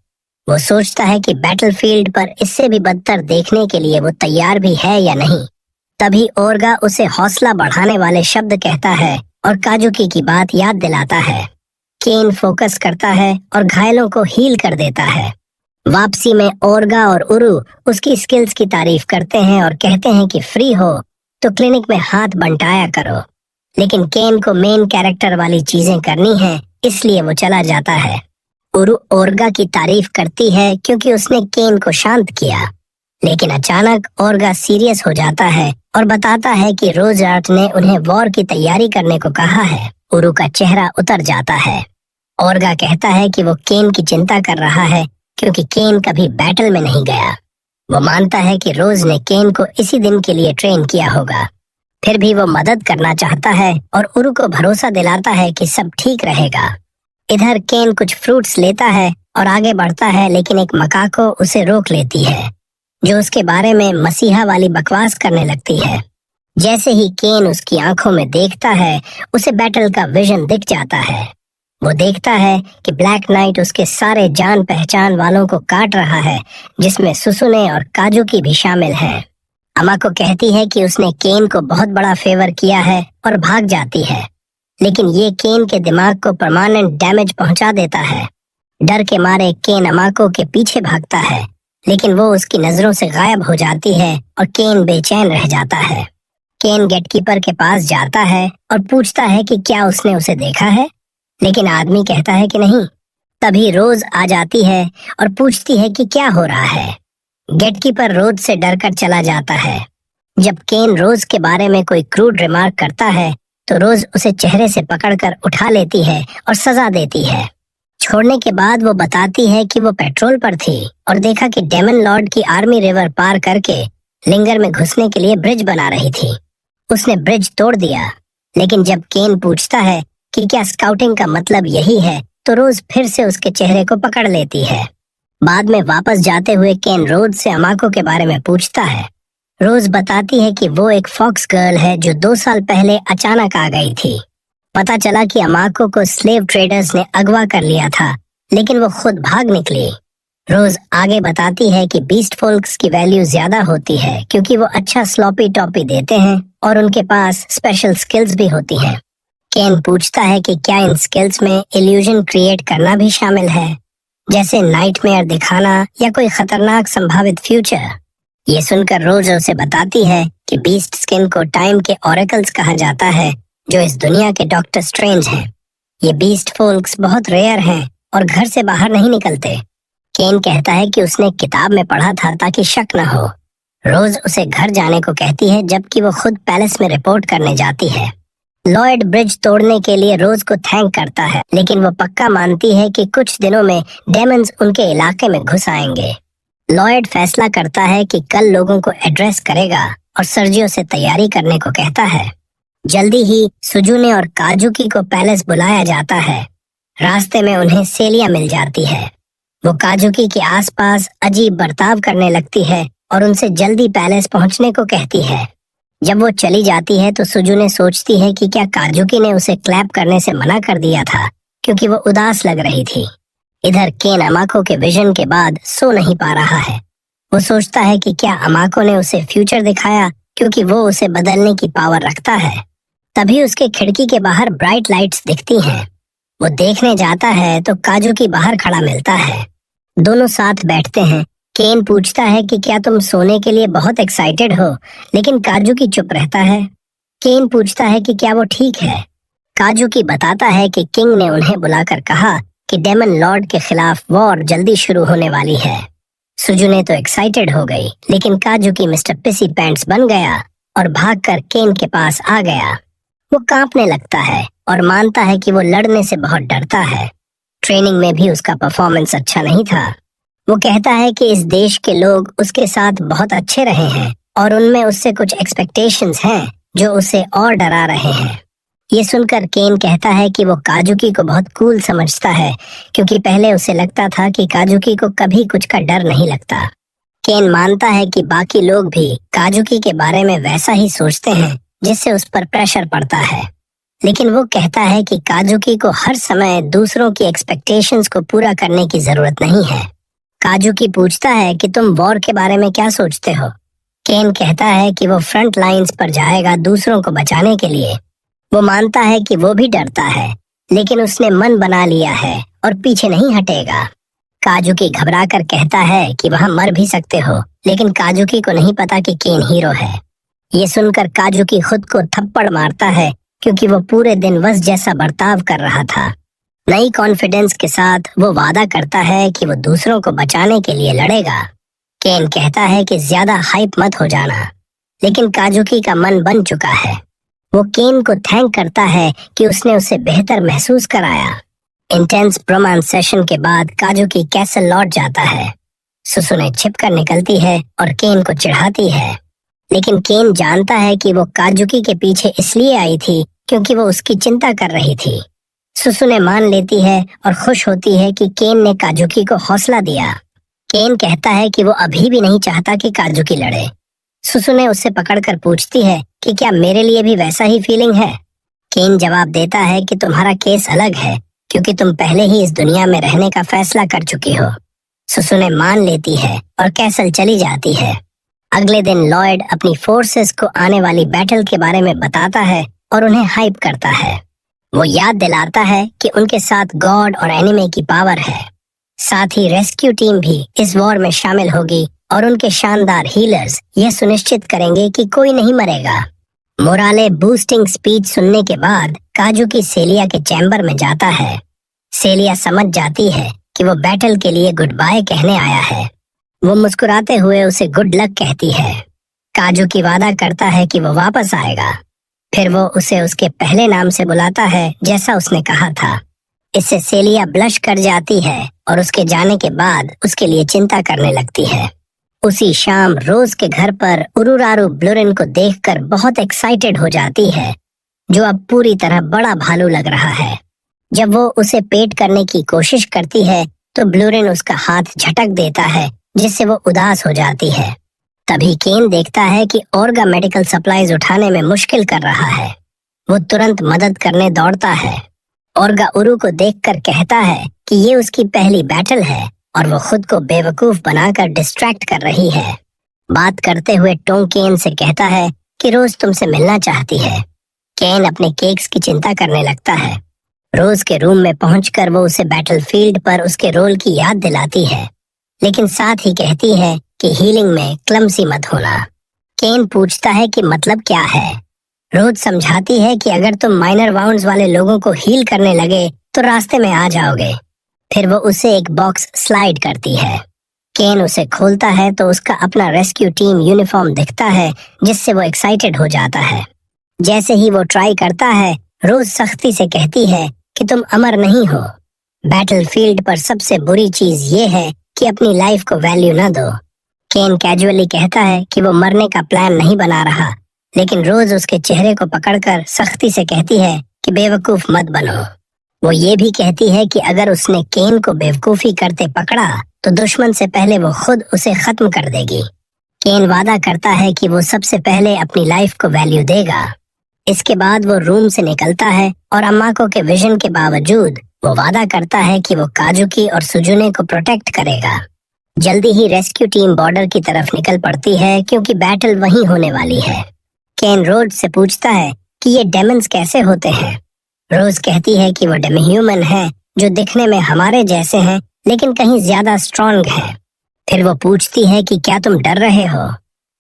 वो सोचता है कि बैटलफील्ड पर इससे भी बदतर देखने के लिए वो तैयार भी है या नहीं। तभी ओरगा उसे हौसला बढ़ाने वाले शब्द कहता है और काजुकी की बात याद दिलाता है। केन फोकस करता है और घायलों को हील कर देता है। वापसी में ओरगा और उरु उसकी स्किल्स की तारीफ करते हैं और कहते हैं कि फ्री हो तो क्लिनिक में हाथ बंटाया करो। लेकिन केन को मेन कैरेक्टर वाली चीजें करनी है, इसलिए वो चला जाता है। उरु ओरगा की तारीफ करती है क्योंकि उसने केन को शांत किया, लेकिन अचानक ओरगा सीरियस हो जाता है और बताता है कि रोजआर्ट ने उन्हें वॉर की तैयारी करने को कहा है। उरु का चेहरा उतर जाता है। ओरगा कहता है कि वो केन की चिंता कर रहा है क्योंकि केन कभी बैटल में नहीं गया। वो मानता है कि रोज ने केन को इसी दिन के लिए ट्रेन किया होगा। फिर भी वो मदद करना चाहता है और उरु को भरोसा दिलाता है कि सब ठीक रहेगा। इधर केन कुछ फ्रूट्स लेता है और आगे बढ़ता है, लेकिन एक मकाको उसे रोक लेती है, जो उसके बारे में मसीहा वाली बकवास करने लगती है। जैसे ही केन उसकी आंखों में देखता है, उसे बैटल का विजन दिख जाता है। वो देखता है कि ब्लैक नाइट उसके सारे जान पहचान वालों को काट रहा है, जिसमें सुसुने और काजुकी भी शामिल हैं। अमा को कहती है कि उसने केन को बहुत बड़ा फेवर किया है और भाग जाती है। लेकिन ये केन के दिमाग को परमानेंट डैमेज पहुंचा देता है। डर के मारे केन अमाको के पीछे भागता है, लेकिन वो उसकी नजरों से गायब हो जाती है और केन बेचैन रह जाता है। केन गेटकीपर के पास जाता है और पूछता है कि क्या उसने उसे देखा है, लेकिन आदमी कहता है कि नहीं। तभी रोज आ जाती है और पूछती है कि क्या हो रहा है। गेटकीपर रोज से डरकर चला जाता है। जब केन रोज के बारे में कोई क्रूड रिमार्क करता है तो रोज उसे चेहरे से पकड़कर उठा लेती है और सजा देती है। छोड़ने के बाद वो बताती है कि वो पेट्रोल पर थी और देखा कि डेमन लॉर्ड की आर्मी रिवर पार करके लिंगर में घुसने के लिए ब्रिज बना रही थी। उसने ब्रिज तोड़ दिया, लेकिन जब केन पूछता है कि क्या स्काउटिंग का मतलब यही है, तो रोज फिर से उसके चेहरे को पकड़ लेती है। बाद में वापस जाते हुए केन रोज से अमाको के बारे में पूछता है। रोज बताती है कि वो एक फॉक्स गर्ल है जो 2 साल पहले अचानक आ गई थी। पता चला कि अमाको को स्लेव ट्रेडर्स ने अगवा कर लिया था, लेकिन वो खुद भाग निकली। रोज आगे बताती है कि बीस्ट फोल्क्स की वैल्यू ज्यादा होती है क्योंकि वो अच्छा स्लॉपी टॉपी देते हैं और उनके पास स्पेशल स्किल्स भी होती हैं। केन पूछता है कि क्या इन स्किल्स में इल्यूजन क्रिएट करना भी शामिल है, जैसे नाइटमेयर दिखाना या कोई खतरनाक संभावित फ्यूचर। ये सुनकर रोज उसे बताती है कि बीस्ट स्किन को टाइम के ऑरेकल्स कहा जाता है, जो इस दुनिया के डॉक्टर स्ट्रेंज हैं। ये बीस्ट फोल्क्स बहुत रेयर हैं और घर से बाहर नहीं निकलते। केन कहता है कि उसने किताब में पढ़ा था ताकि शक न हो। रोज उसे घर जाने को कहती है, जबकि वो खुद पैलेस में रिपोर्ट करने जाती है। लॉयड ब्रिज तोड़ने के लिए रोज को थैंक करता है, लेकिन वो पक्का मानती है कि कुछ दिनों में डेमन्स उनके इलाके में घुस आएंगे। लॉयड फैसला करता है कि कल लोगों को एड्रेस करेगा और सर्जियो से तैयारी करने को कहता है। जल्दी ही सुजुने और काजुकी को पैलेस बुलाया जाता है। रास्ते में उन्हें सेलिया मिल जाती है। वो काजुकी के आसपास अजीब बर्ताव करने लगती है और उनसे जल्दी पैलेस पहुंचने को कहती है। जब वो चली जाती है तो सुजुने सोचती है कि क्या काजुकी ने उसे क्लैप करने से मना कर दिया था, क्योंकि वो उदास लग रही थी। इधर केन अमाको के विजन के बाद सो नहीं पा रहा है। वो सोचता है कि क्या अमाको ने उसे फ्यूचर दिखाया, क्योंकि वो उसे बदलने की पावर रखता है। तभी उसके खिड़की के बाहर ब्राइट लाइट्स दिखती हैं। वो देखने जाता है तो काजुकी बाहर खड़ा मिलता है। दोनों साथ बैठते हैं। केन पूछता है कि क्या तुम सोने के लिए बहुत एक्साइटेड हो, लेकिन काजुकी चुप रहता है। केन पूछता है कि क्या वो ठीक है। काजुकी बताता है कि किंग ने उन्हें बुलाकर कहा कि डेमन लॉर्ड के खिलाफ वॉर जल्दी शुरू होने वाली है। सुजुने तो एक्साइटेड हो गई, लेकिन काजुकी मिस्टर पिसी पैंट्स बन गया और भागकर केन के पास आ गया। वो कांपने लगता है और मानता है कि वो लड़ने से बहुत डरता है। ट्रेनिंग में भी उसका परफॉर्मेंस अच्छा नहीं था। वो कहता है कि इस देश के लोग उसके साथ बहुत अच्छे रहे हैं और उनमें उससे कुछ एक्सपेक्टेशंस हैं जो उसे और डरा रहे हैं। ये सुनकर केन कहता है कि वो काजुकी को बहुत कूल समझता है, क्योंकि पहले उसे लगता था कि काजुकी को कभी कुछ का डर नहीं लगता। केन मानता है कि बाकी लोग भी काजुकी के बारे में वैसा ही सोचते हैं, जिससे उस पर प्रेशर पड़ता है। लेकिन वो कहता है कि काजुकी को हर समय दूसरों की एक्सपेक्टेशंस को पूरा करने की जरूरत नहीं है। काजुकी पूछता है कि तुम वॉर के बारे में क्या सोचते हो। केन कहता है कि वो फ्रंट लाइंस पर जाएगा दूसरों को बचाने के लिए। वो मानता है कि वो भी डरता है, लेकिन उसने मन बना लिया है और पीछे नहीं हटेगा। काजुकी घबरा कर कहता है कि वहां मर भी सकते हो, लेकिन काजुकी को नहीं पता कि केन हीरो है। ये सुनकर काजुकी खुद को थप्पड़ मारता है, क्योंकि वो पूरे दिन वस जैसा बर्ताव कर रहा था। नई कॉन्फिडेंस के साथ वो वादा करता है कि वो दूसरों को बचाने के लिए लड़ेगा। केन कहता है कि ज्यादा हाइप मत हो जाना, लेकिन काजुकी का मन बन चुका है। वो केन को थैंक करता है कि उसने उसे बेहतर महसूस कराया। इंटेंस रोमांस सेशन के बाद काजुकी कैसल लौट जाता है। सुसुने छिपकर निकलती है और केन को चिढ़ाती है, लेकिन केन जानता है कि वो काजुकी के पीछे इसलिए आई थी क्योंकि वो उसकी चिंता कर रही थी। सुसुने मान लेती है और खुश होती है कि केन ने काजुकी को हौसला दिया। केन कहता है कि वो अभी भी नहीं चाहता कि काजुकी लड़े। सुसुने उससे पकड़कर पूछती है कि क्या मेरे लिए भी वैसा ही फीलिंग है। केन जवाब देता है कि तुम्हारा केस अलग है, क्योंकि तुम पहले ही इस दुनिया में रहने का फैसला कर चुकी हो। सुसुने मान लेती है और कैसल चली जाती है। अगले दिन लॉयड अपनी फोर्सेस को आने वाली बैटल के बारे में बताता है और उन्हें हाइप करता है। वो याद दिलाता है कि उनके साथ गॉड और एनिमे की पावर है। साथ ही रेस्क्यू टीम भी इस वॉर में शामिल होगी और उनके शानदार हीलर्स यह सुनिश्चित करेंगे कि कोई नहीं मरेगा। मोराले बूस्टिंग स्पीच सुनने के बाद काजुकी सेलिया के चैम्बर में जाता है। सेलिया समझ जाती है कि वो बैटल के लिए गुड बाय कहने आया है। वो मुस्कुराते हुए उसे गुड लक कहती है। काजुकी वादा करता है कि वो वापस आएगा। फिर वो उसे उसके पहले नाम से बुलाता है जैसा उसने कहा था। इससे सेलिया ब्लश कर जाती है और उसके जाने के बाद उसके लिए चिंता करने लगती है। उसी शाम रोज के घर पर उरुरारू ब्लूरिन को देखकर बहुत एक्साइटेड हो जाती है, जो अब पूरी तरह बड़ा भालू लग रहा है। जब वो उसे पेट करने की कोशिश करती है तो ब्लूरिन उसका हाथ झटक देता है, जिससे वो उदास हो जाती है। तभी केन देखता है कि ओर्गा मेडिकल सप्लाईज उठाने में मुश्किल कर रहा है। वो तुरंत मदद करने दौड़ता है। ओर्गा उरु को देखकर कहता है कि ये उसकी पहली बैटल है और वो खुद को बेवकूफ बनाकर डिस्ट्रैक्ट कर रही है। बात करते हुए टोंग केन से कहता है कि रोज तुमसे मिलना चाहती है। केन अपने केक्स की चिंता करने लगता है। रोज के रूम में पहुंचकर वो उसे बैटलफील्ड पर उसके रोल की याद दिलाती है, लेकिन साथ ही कहती है कि हीलिंग में क्लमसी मत होना। केन पूछता है कि मतलब क्या है। रोज समझाती है कि अगर तुम माइनर वाउंड्स वाले लोगों को हील करने लगे तो रास्ते में आ जाओगे। फिर वो उसे एक बॉक्स स्लाइड करती है। केन उसे खोलता है तो उसका अपना रेस्क्यू टीम यूनिफॉर्म दिखता है, जिससे वो एक्साइटेड हो जाता है। जैसे ही वो ट्राई करता है, रोज सख्ती से कहती है कि तुम अमर नहीं हो। बैटलफील्ड पर सबसे बुरी चीज ये है कि अपनी लाइफ को वैल्यू न दो। केन कैजुअली कहता है कि वो मरने का प्लान नहीं बना रहा, लेकिन रोज उसके चेहरे को पकड़कर सख्ती से कहती है कि बेवकूफ मत बनो। वो ये भी कहती है कि अगर उसने केन को बेवकूफी करते पकड़ा तो दुश्मन से पहले वो खुद उसे खत्म कर देगी। केन वादा करता है कि वो सबसे पहले अपनी लाइफ को वैल्यू देगा। इसके बाद वो रूम से निकलता है और अम्माको के विजन के बावजूद वो वादा करता है कि वो काजुकी और सुजुने को प्रोटेक्ट करेगा। जल्दी ही रेस्क्यू टीम बॉर्डर की तरफ निकल पड़ती है, क्योंकि बैटल वहीं होने वाली है। केन रोज से पूछता है कि ये डेमन्स कैसे होते हैं। रोज कहती है कि वो डेमीह्यूमन हैं, जो दिखने में हमारे जैसे हैं लेकिन कहीं ज्यादा स्ट्रॉन्ग हैं। फिर वो पूछती है कि क्या तुम डर रहे हो।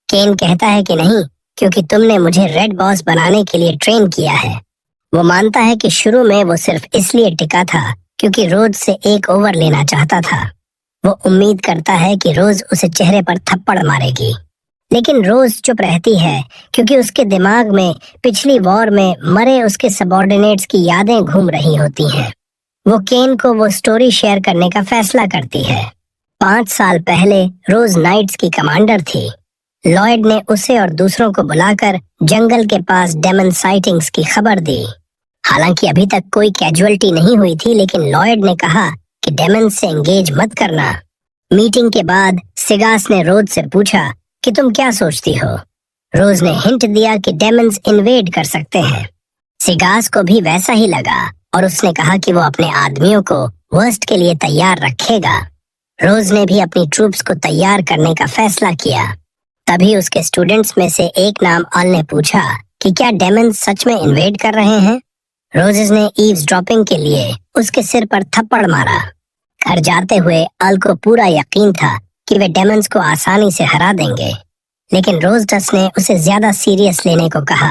केन कहता है कि नहीं, क्योंकि तुमने मुझे रेड बॉस बनाने के लिए ट्रेन किया है। वो मानता है कि शुरू में वो सिर्फ इसलिए टिका था क्योंकि रोज से एक ओवर लेना चाहता था। वो उम्मीद करता है कि रोज उसे चेहरे पर थप्पड़ मारेगी, लेकिन रोज चुप रहती है क्योंकि उसके दिमाग में पिछली वॉर में मरे उसके सबऑर्डिनेट्स की यादें घूम रही होती हैं। वो केन को वो स्टोरी शेयर करने का फैसला करती है। 5 साल पहले रोज नाइट्स की कमांडर थी। लॉयड ने उसे और दूसरों को बुलाकर जंगल के पास डेमन साइटिंग्स की खबर दी। हालांकि अभी तक कोई कैजुअल्टी नहीं हुई थी, लेकिन लॉयड ने कहा कि डेमन से एंगेज मत करना। मीटिंग के बाद सिगास ने रोज से पूछा कि तुम क्या सोचती हो। रोज ने हिंट दिया कि डेमन्स इन्वेड कर सकते हैं। सिगास को भी वैसा ही लगा और उसने कहा कि वो अपने आदमियों को वर्स्ट के लिए तैयार रखेगा। रोज ने भी अपनी ट्रूप्स को तैयार करने का फैसला किया। तभी उसके स्टूडेंट्स में से एक नाम अल ने पूछा कि क्या डेमन्स सच में इन्वेड कर रहे हैं। रोजेस ने ईव्सड्रॉपिंग के लिए उसके सिर पर थप्पड़ मारा। घर जाते हुए अल को पूरा यकीन था कि वे डेमन्स को आसानी से हरा देंगे, लेकिन रोजडस ने उसे ज्यादा सीरियस लेने को कहा।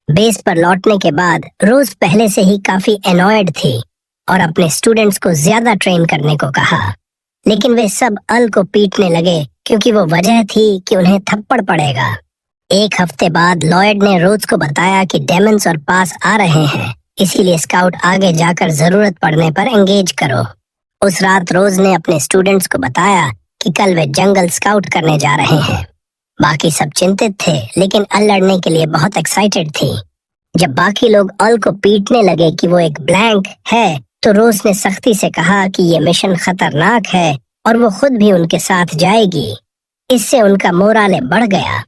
बेस पर लौटने के बाद रोज पहले से ही काफी एनॉयड थी और अपने स्टूडेंट्स को ज्यादा ट्रेन करने को कहा, लेकिन वे सब अल को पीटने लगे क्योंकि वो वजह थी कि उन्हें थप्पड़ पड़ेगा। 1 हफ्ते बाद लॉयड ने रोज को बताया कि डेमन्स और पास आ रहे हैं, इसीलिए स्काउट आगे जाकर जरूरत पड़ने पर एंगेज करो। उस रात रोज ने अपने स्टूडेंट्स को बताया कि कल वे जंगल स्काउट करने जा रहे हैं। बाकी सब चिंतित थे, लेकिन अल लड़ने के लिए बहुत एक्साइटेड थी। जब बाकी लोग अल को पीटने लगे कि वो एक ब्लैंक है, तो रोज ने सख्ती से कहा कि ये मिशन खतरनाक है और वो खुद भी उनके साथ जाएगी। इससे उनका मोराले बढ़ गया।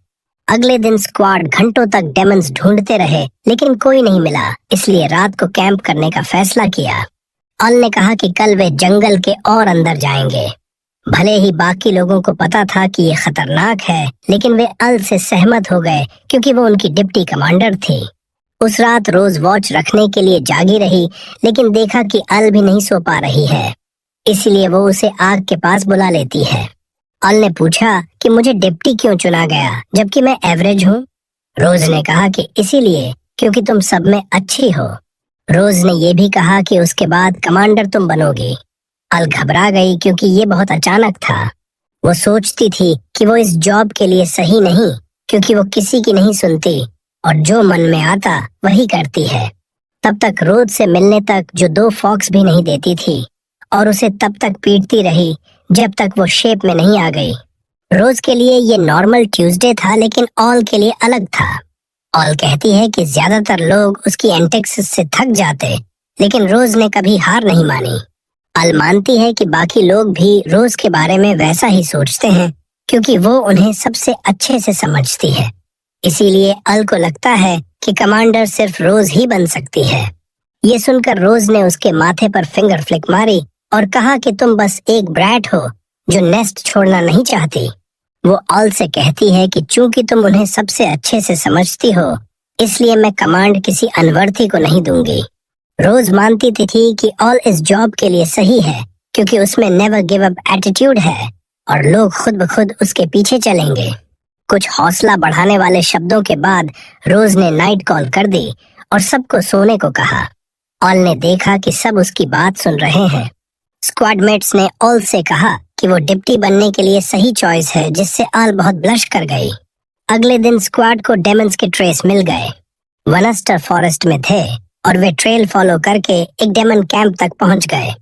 अगले दिन स्क्वाड घंटों तक डेमन्स ढूंढते रहे, लेकिन कोई नहीं मिला, इसलिए रात को कैंप करने का फैसला किया। अल ने कहा कि कल वे जंगल के और अंदर जाएंगे। भले ही बाकी लोगों को पता था कि ये खतरनाक है, लेकिन वे अल से सहमत हो गए क्योंकि वो उनकी डिप्टी कमांडर थी। उस रात रोज वॉच रखने के लिए जागी रही, लेकिन देखा कि अल भी नहीं सो पा रही है। इसीलिए वो उसे आग के पास बुला लेती है। अल ने पूछा कि मुझे डिप्टी क्यों चुना गया जबकि मैं एवरेज हूँ। रोज ने कहा कि इसीलिए क्योंकि तुम सब में अच्छी हो। रोज ने ये भी कहा कि उसके बाद कमांडर तुम बनोगी। अल घबरा गई क्योंकि ये बहुत अचानक था। वो सोचती थी कि वो इस जॉब के लिए सही नहीं, क्योंकि वो किसी की नहीं सुनती और जो मन में आता वही करती है। तब तक रोज से मिलने तक जो 2 फॉक्स भी नहीं देती थी और उसे तब तक पीटती रही जब तक वो शेप में नहीं आ गई। रोज के लिए ये नॉर्मल ट्यूसडे था, लेकिन ऑल के लिए अलग था। ऑल कहती है कि ज्यादातर लोग उसकी एंटिक्स से थक जाते, लेकिन रोज ने कभी हार नहीं मानी। अल मानती है कि बाकी लोग भी रोज के बारे में वैसा ही सोचते हैं, क्योंकि वो उन्हें सबसे अच्छे से समझती है। इसीलिए अल को लगता है कि कमांडर सिर्फ रोज ही बन सकती है। ये सुनकर रोज ने उसके माथे पर फिंगर फ्लिक मारी और कहा कि तुम बस एक ब्रैट हो जो नेस्ट छोड़ना नहीं चाहती। वो अल से कहती है कि चूंकि तुम उन्हें सबसे अच्छे से समझती हो, इसलिए मैं कमांड किसी अनवर्थी को नहीं दूंगी। रोज मानती थी कि ऑल इस जॉब के लिए सही है, क्योंकि उसमें नेवर गिव अप एटीट्यूड है और लोग खुद ब खुद उसके पीछे चलेंगे। कुछ हौसला बढ़ाने वाले शब्दों के बाद रोज ने नाइट कॉल कर दी और सबको सोने को कहा। ऑल ने देखा कि सब उसकी बात सुन रहे हैं। स्क्वाडमेट्स ने ऑल से कहा कि वो डिप्टी बनने के लिए सही चॉइस है, जिससे ऑल बहुत ब्लश कर गई। अगले दिन स्क्वाड को डेमन्स के ट्रेस मिल गए। वनस्टर फॉरेस्ट में थे और वे ट्रेल फॉलो करके एक डेमन कैंप तक पहुंच गए।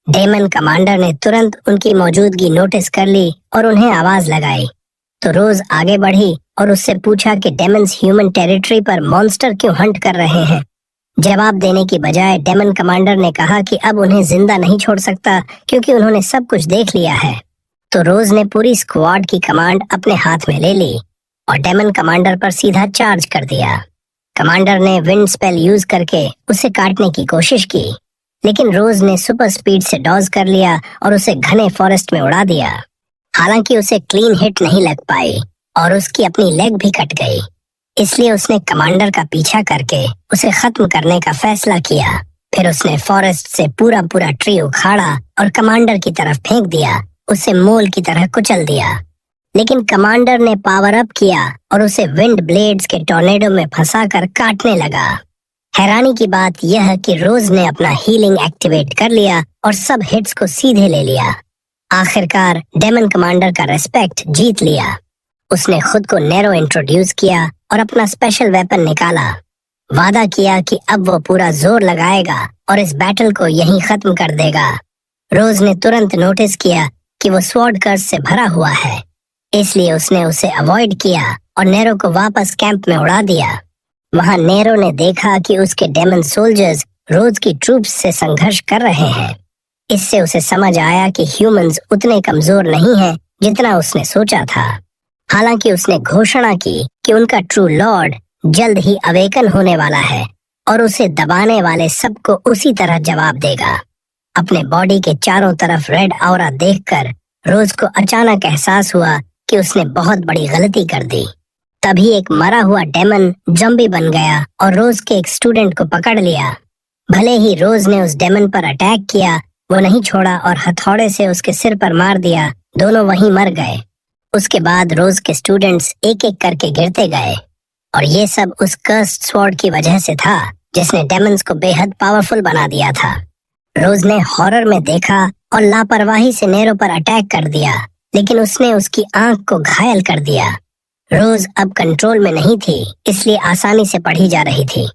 डेमन कमांडर ने तुरंत उनकी मौजूदगी नोटिस कर ली और उन्हें आवाज लगाई। तो रोज आगे बढ़ी और उससे पूछा कि डेमन्स ह्यूमन टेरिटरी पर मॉन्स्टर क्यों हंट कर रहे हैं। जवाब देने की बजाय डेमन कमांडर ने कहा कि अब उन्हें जिंदा नहीं छोड़ सकता, क्योंकि उन्होंने सब कुछ देख लिया है। तो रोज ने पूरी स्क्वाड की कमांड अपने हाथ में ले ली और डेमन कमांडर पर सीधा चार्ज कर दिया। कमांडर ने विंड स्पेल यूज करके उसे काटने की कोशिश की, लेकिन रोज ने सुपर स्पीड से डॉज कर लिया और उसे घने फॉरेस्ट में उड़ा दिया। हालांकि उसे क्लीन हिट नहीं लग पाई और उसकी अपनी लेग भी कट गई। इसलिए उसने कमांडर का पीछा करके उसे खत्म करने का फैसला किया। फिर उसने फॉरेस्ट से पूरा ट्री उखाड़ा और कमांडर की तरफ फेंक दिया, उसे मोल की तरह कुचल दिया। लेकिन कमांडर ने पावर अप किया और उसे विंड ब्लेड्स के टॉर्नेडो में फंसाकर काटने लगा। हैरानी की बात यह कि रोज ने अपना हीलिंग एक्टिवेट कर लिया और सब हिट्स को सीधे ले लिया। आखिरकार डेमन कमांडर का रेस्पेक्ट जीत लिया। उसने खुद को नेरो इंट्रोड्यूस किया और अपना स्पेशल वेपन निकाला। वादा किया कि अब वो पूरा जोर लगाएगा और इस बैटल को यहीं खत्म कर देगा। रोज ने तुरंत नोटिस किया कि वो स्वॉर्ड कर्स से भरा हुआ है, इसलिए उसने उसे अवॉइड किया और नेरो को वापस कैंप में उड़ा दिया। वहां नेरो ने देखा कि उसके डेमन सोल्जर्स रोज की ट्रूप्स से संघर्ष कर रहे हैं। इससे उसे समझ आया कि ह्यूमंस उतने कमजोर नहीं हैं जितना उसने सोचा था। हालांकि उसने घोषणा की कि उनका ट्रू लॉर्ड जल्द ही अवेकन होने वाला है और उसे दबाने वाले सबको उसी तरह जवाब देगा। अपने बॉडी के चारों तरफ रेड ऑरा देखकर रोज को अचानक एहसास हुआ कि उसने बहुत बड़ी गलती कर दी। तभी एक मरा हुआ डेमन जम्बी बन गया और रोज के एक स्टूडेंट को पकड़ लिया। भले ही रोज ने उस डेमन पर अटैक किया, वो नहीं छोड़ा और हथौड़े से उसके सिर पर मार दिया। दोनों वहीं मर गए। उसके बाद रोज के स्टूडेंट्स एक एक करके गिरते गए और ये सब उस कर्स्ड स्वॉर्ड की वजह से था, जिसने डेमन्स को बेहद पावरफुल बना दिया था। रोज ने हॉरर में देखा और लापरवाही से नेरो पर अटैक कर दिया, लेकिन उसने उसकी आंख को घायल कर दिया। रोज अब कंट्रोल में नहीं थी, इसलिए आसानी से पढ़ी जा रही थी।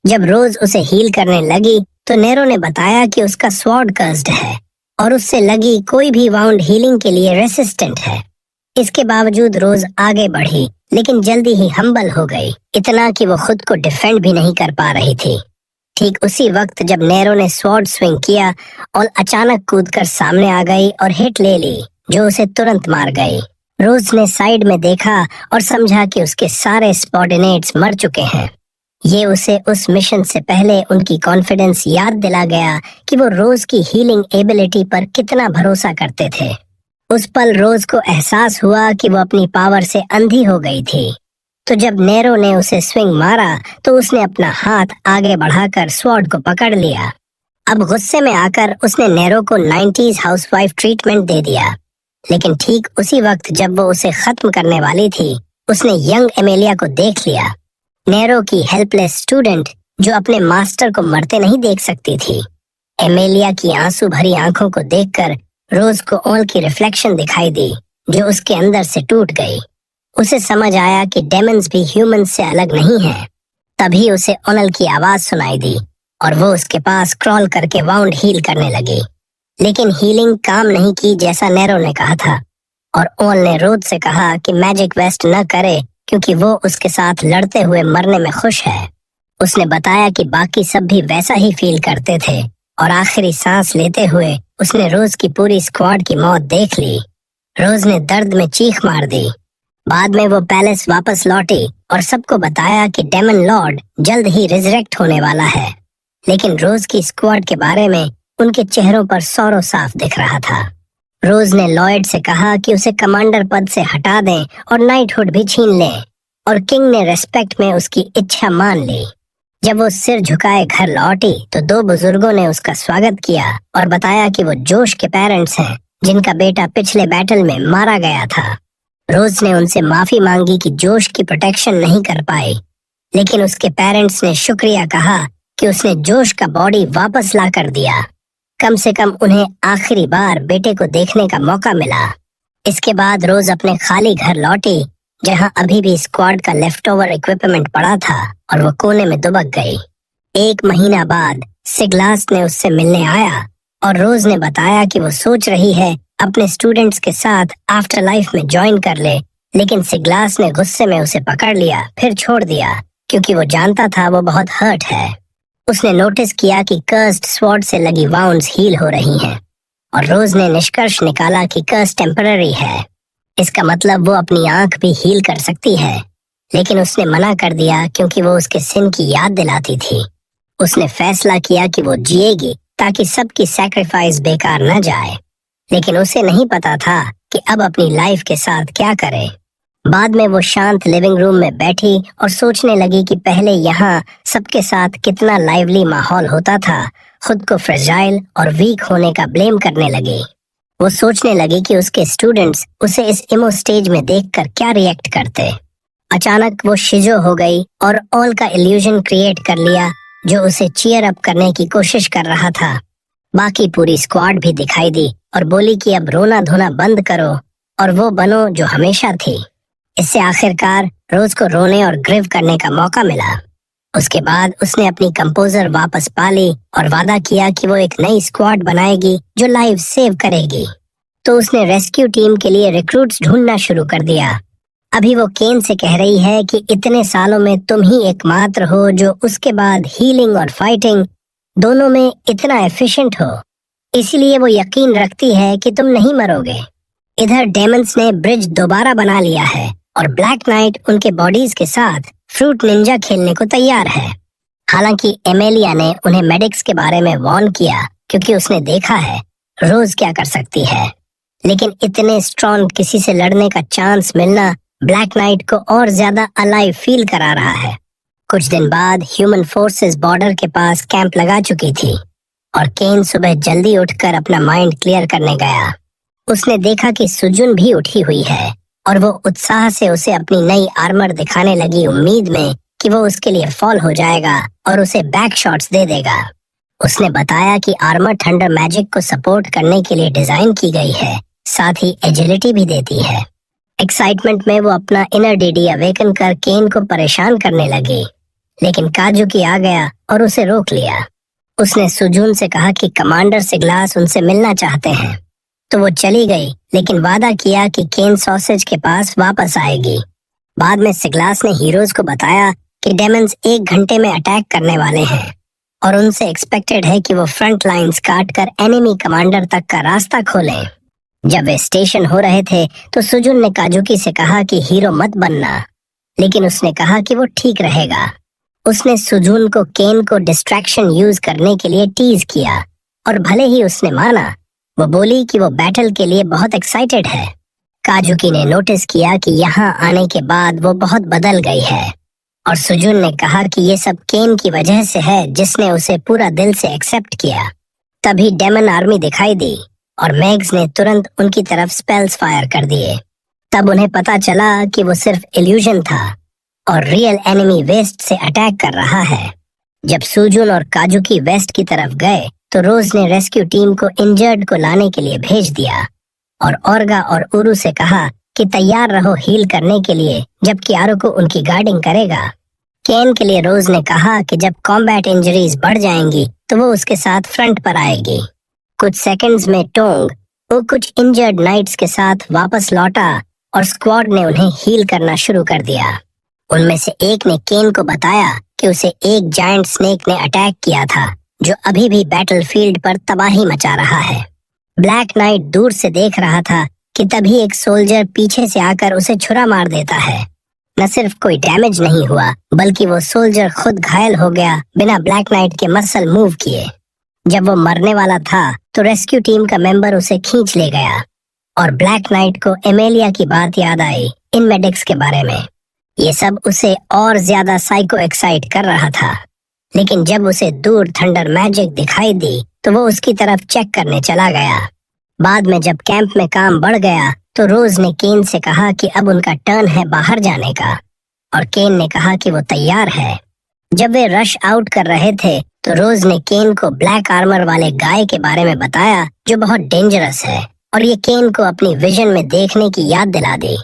जब रोज उसे हील करने लगी तो नेरो ने बताया कि उसका स्वॉर्ड कर्स्ड है और उससे लगी कोई भी वाउंड हीलिंग के लिए रेसिस्टेंट है। इसके बावजूद रोज आगे बढ़ी, लेकिन जल्दी ही हम्बल हो गई, इतना कि वो खुद को डिफेंड भी नहीं कर पा रही थी। ठीक उसी वक्त जब नेरो ने स्वॉर्ड स्विंग किया और अचानक कूदकर सामने आ गई और हिट ले ली, जो उसे तुरंत मार गई। रोज ने साइड में देखा और समझा कि उसके सारे सबऑर्डिनेट्स मर चुके हैं। ये उसे उस मिशन से पहले उनकी कॉन्फिडेंस याद दिला गया कि वो रोज की हीलिंग एबिलिटी पर कितना भरोसा करते थे। उस पल रोज को एहसास हुआ कि वो अपनी पावर से अंधी हो गई थी। तो जब नेरो ने उसे स्विंग मारा तो उसने अपना हाथ आगे बढ़ाकर स्वॉर्ड को पकड़ लिया। अब गुस्से में आकर उसने नेरो को 90s हाउसवाइफ ट्रीटमेंट दे दिया। लेकिन ठीक उसी वक्त जब वो उसे खत्म करने वाली थी, उसने यंग एमेलिया को देख लिया, नेरो की हेल्पलेस स्टूडेंट जो अपने मास्टर को मरते नहीं देख सकती थी। एमेलिया की आंसू भरी आंखों को देखकर रोज को ओल की रिफ्लेक्शन दिखाई दी, जो उसके अंदर से टूट गई। उसे समझ आया कि डेमन्स भी ह्यूमंस से अलग नहीं हैं। तभी उसे ओनल की आवाज सुनाई दी और वो उसके पास क्रॉल करके वाउंड हील करने लगी। लेकिन हीलिंग काम नहीं की जैसा नेरो ने कहा था, और ओल ने रोज से कहा कि मैजिक वेस्ट न करे क्योंकि वो उसके साथ लड़ते हुए मरने में खुश है। उसने बताया कि बाकी सब भी वैसा ही फील करते थे, और आखिरी सांस लेते हुए उसने रोज की पूरी स्क्वाड की मौत देख ली। रोज ने दर्द में चीख मार दी। बाद में वो पैलेस वापस लौटी और सबको बताया कि डेमन लॉर्ड जल्द ही रिजरेक्ट होने वाला है। लेकिन रोज की स्क्वाड के बारे में उनके चेहरों पर सौरों साफ दिख रहा था। रोज ने लॉयड से कहा कि उसे कमांडर पद से हटा दें और नाइटहुड भी छीन लें, और किंग ने रेस्पेक्ट में उसकी इच्छा मान ली। जब वो सिर झुकाए घर लौटी तो दो बुजुर्गों ने उसका स्वागत किया और बताया कि वो जोश के पेरेंट्स हैं, जिनका बेटा पिछले बैटल में मारा गया था। रोज ने उनसे माफी मांगी कि जोश की प्रोटेक्शन नहीं कर पाई, लेकिन उसके पेरेंट्स ने शुक्रिया कहा कि उसने जोश का बॉडी वापस ला कर दिया। कम से कम उन्हें आखिरी बार बेटे को देखने का मौका मिला। इसके बाद रोज अपने खाली घर लौटी, जहां अभी भी स्क्वाड का लेफ्ट ओवर इक्विपमेंट पड़ा था, और वो कोने में दुबक गई। 1 महीना बाद सिग्लास ने उससे मिलने आया और रोज ने बताया कि वो सोच रही है अपने स्टूडेंट्स के साथ आफ्टर लाइफ में ज्वाइन कर ले, लेकिन सिग्लास ने गुस्से में उसे पकड़ लिया फिर छोड़ दिया, क्योंकि वो जानता था वो बहुत हर्ट है। उसने नोटिस किया कि कर्स्ड स्वॉर्ड से लगी वाउंड्स हील हो रही हैं, और रोज ने निष्कर्ष निकाला कि कर्स टेम्पररी है। इसका मतलब वो अपनी आंख भी हील कर सकती है, लेकिन उसने मना कर दिया क्योंकि वो उसके सिन की याद दिलाती थी। उसने फैसला किया कि वो जिएगी ताकि सबकी सैक्रिफाइस बेकार न जाए, लेकिन उसे नहीं पता था कि अब अपनी लाइफ के साथ क्या करे। बाद में वो शांत लिविंग रूम में बैठी और सोचने लगी कि पहले यहाँ सबके साथ कितना लाइवली माहौल होता था। खुद को फ्रेजाइल और वीक होने का ब्लेम करने लगी। वो सोचने लगी कि उसके स्टूडेंट्स उसे इस इमो स्टेज में देखकर क्या रिएक्ट करते। अचानक वो शिजो हो गई और ऑल का इल्यूजन क्रिएट कर लिया, जो उसे चीयर अप करने की कोशिश कर रहा था। बाकी पूरी स्क्वाड भी दिखाई दी और बोली कि अब रोना धोना बंद करो और वो बनो जो हमेशा थी। इससे आखिरकार रोज को रोने और ग्रिव करने का मौका मिला। उसके बाद उसने अपनी कंपोजर वापस पा ली और वादा किया कि वो एक नई स्क्वाड बनाएगी जो लाइव सेव करेगी। तो उसने रेस्क्यू टीम के लिए रिक्रूट्स ढूंढना शुरू कर दिया। अभी वो केन से कह रही है कि इतने सालों में तुम ही एकमात्र हो जो उसके बाद हीलिंग और फाइटिंग दोनों में इतना एफिशिएंट हो, इसलिए वो यकीन रखती है कि तुम नहीं मरोगे। इधर डेमन्स ने ब्रिज दोबारा बना लिया है और ब्लैक नाइट उनके बॉडीज के साथ फ्रूट निंजा खेलने को तैयार है। हालांकि एमेलिया ने उन्हें मेडिक्स के बारे में वार्न किया, क्योंकि उसने देखा है रोज क्या कर सकती है। लेकिन इतने स्ट्रॉन्ग किसी से लड़ने का चांस मिलना ब्लैक नाइट को और ज्यादा अलाइव फील करा रहा है। कुछ दिन बाद ह्यूमन फोर्सेस बॉर्डर के पास कैंप लगा चुकी थी, और केन सुबह जल्दी उठकर अपना माइंड क्लियर करने गया। उसने देखा कि सुजुन भी उठी हुई है, और वो उत्साह से उसे अपनी नई आर्मर दिखाने लगी, उम्मीद में कि वो उसके लिए फॉल हो जाएगा और उसे बैक शॉट्स दे देगा। उसने बताया कि आर्मर थंडर मैजिक को सपोर्ट करने के लिए डिजाइन की गई है, साथ ही एजिलिटी भी देती है। एक्साइटमेंट में वो अपना इनर डीडी अवेकन कर केन को परेशान करने लगी, लेकिन काजुकी आ गया और उसे रोक लिया। उसने सुजुन से कहा कि कमांडर सिग्लास उनसे मिलना चाहते हैं, तो वो चली गई, लेकिन वादा किया कि केन सॉसेज के पास वापस आएगी। बाद में सिग्लास ने हीरोज को बताया कि डेमन्स 1 घंटे में अटैक करने वाले हैं, और उनसे एक्सपेक्टेड है कि वो फ्रंट लाइंस काट कर एनिमी कमांडर तक का रास्ता खोलें। जब वे स्टेशन हो रहे थे तो सुजुन ने काजुकी से कहा कि हीरो मत बनना, लेकिन उसने कहा कि वो ठीक रहेगा। उसने सुजुन को केन को डिस्ट्रैक्शन यूज करने के लिए टीज किया, और भले ही उसने माना, वो बोली कि वो बैटल के लिए बहुत एक्साइटेड है। काजुकी ने नोटिस किया कि यहाँ आने के बाद वो बहुत बदल गई है और सुजुन ने कहा कि ये सब केन की वजह से है, जिसने उसे पूरा दिल से एक्सेप्ट किया। तभी डेमन आर्मी दिखाई दी और मैग्स ने तुरंत उनकी तरफ स्पेल्स फायर कर दिए। तब उन्हें पता चला कि वो सिर्फ इल्यूजन था और रियल एनिमी वेस्ट से अटैक कर रहा है। जब सुजुन और काजुकी वेस्ट की तरफ गए तो रोज ने रेस्क्यू टीम को इंजर्ड को लाने के लिए भेज दिया और ओर्गा और उरु से कहा कि तैयार रहो हील करने के लिए, जबकि आरुको उनकी गार्डिंग करेगा। केन के लिए रोज ने कहा कि जब कॉम्बैट इंजरीज बढ़ जाएंगी तो वो उसके साथ फ्रंट पर आएगी। कुछ सेकंड्स में टोंग वो कुछ इंजर्ड नाइट्स के साथ वापस लौटा और स्क्वाड ने उन्हें हील करना शुरू कर दिया। उनमें से एक ने केन को बताया कि उसे एक जायंट स्नेक ने अटैक किया था जो अभी भी बैटलफील्ड पर तबाही मचा रहा है। ब्लैक नाइट दूर से देख रहा था कि तभी एक सोल्जर पीछे से आकर उसे छुरा मार देता है। न सिर्फ कोई डैमेज नहीं हुआ बल्कि वो सोल्जर खुद घायल हो गया बिना ब्लैक नाइट के मसल मूव किए। जब वो मरने वाला था तो रेस्क्यू टीम का मेंबर उसे खींच ले गया और ब्लैक नाइट को एमेलिया की बात याद आई इन मेडिक्स के बारे में। ये सब उसे और ज्यादा साइको एक्साइट कर रहा था। लेकिन जब उसे दूर थंडर मैजिक दिखाई दी तो वो उसकी तरफ चेक करने चला गया। बाद में जब कैंप में काम बढ़ गया तो रोज ने केन से कहा कि अब उनका टर्न है बाहर जाने का और केन ने कहा कि वो तैयार है। जब वे रश आउट कर रहे थे तो रोज ने केन को ब्लैक आर्मर वाले गाय के बारे में बताया जो बहुत डेंजरस है और ये केन को अपनी विजन में देखने की याद दिला दी।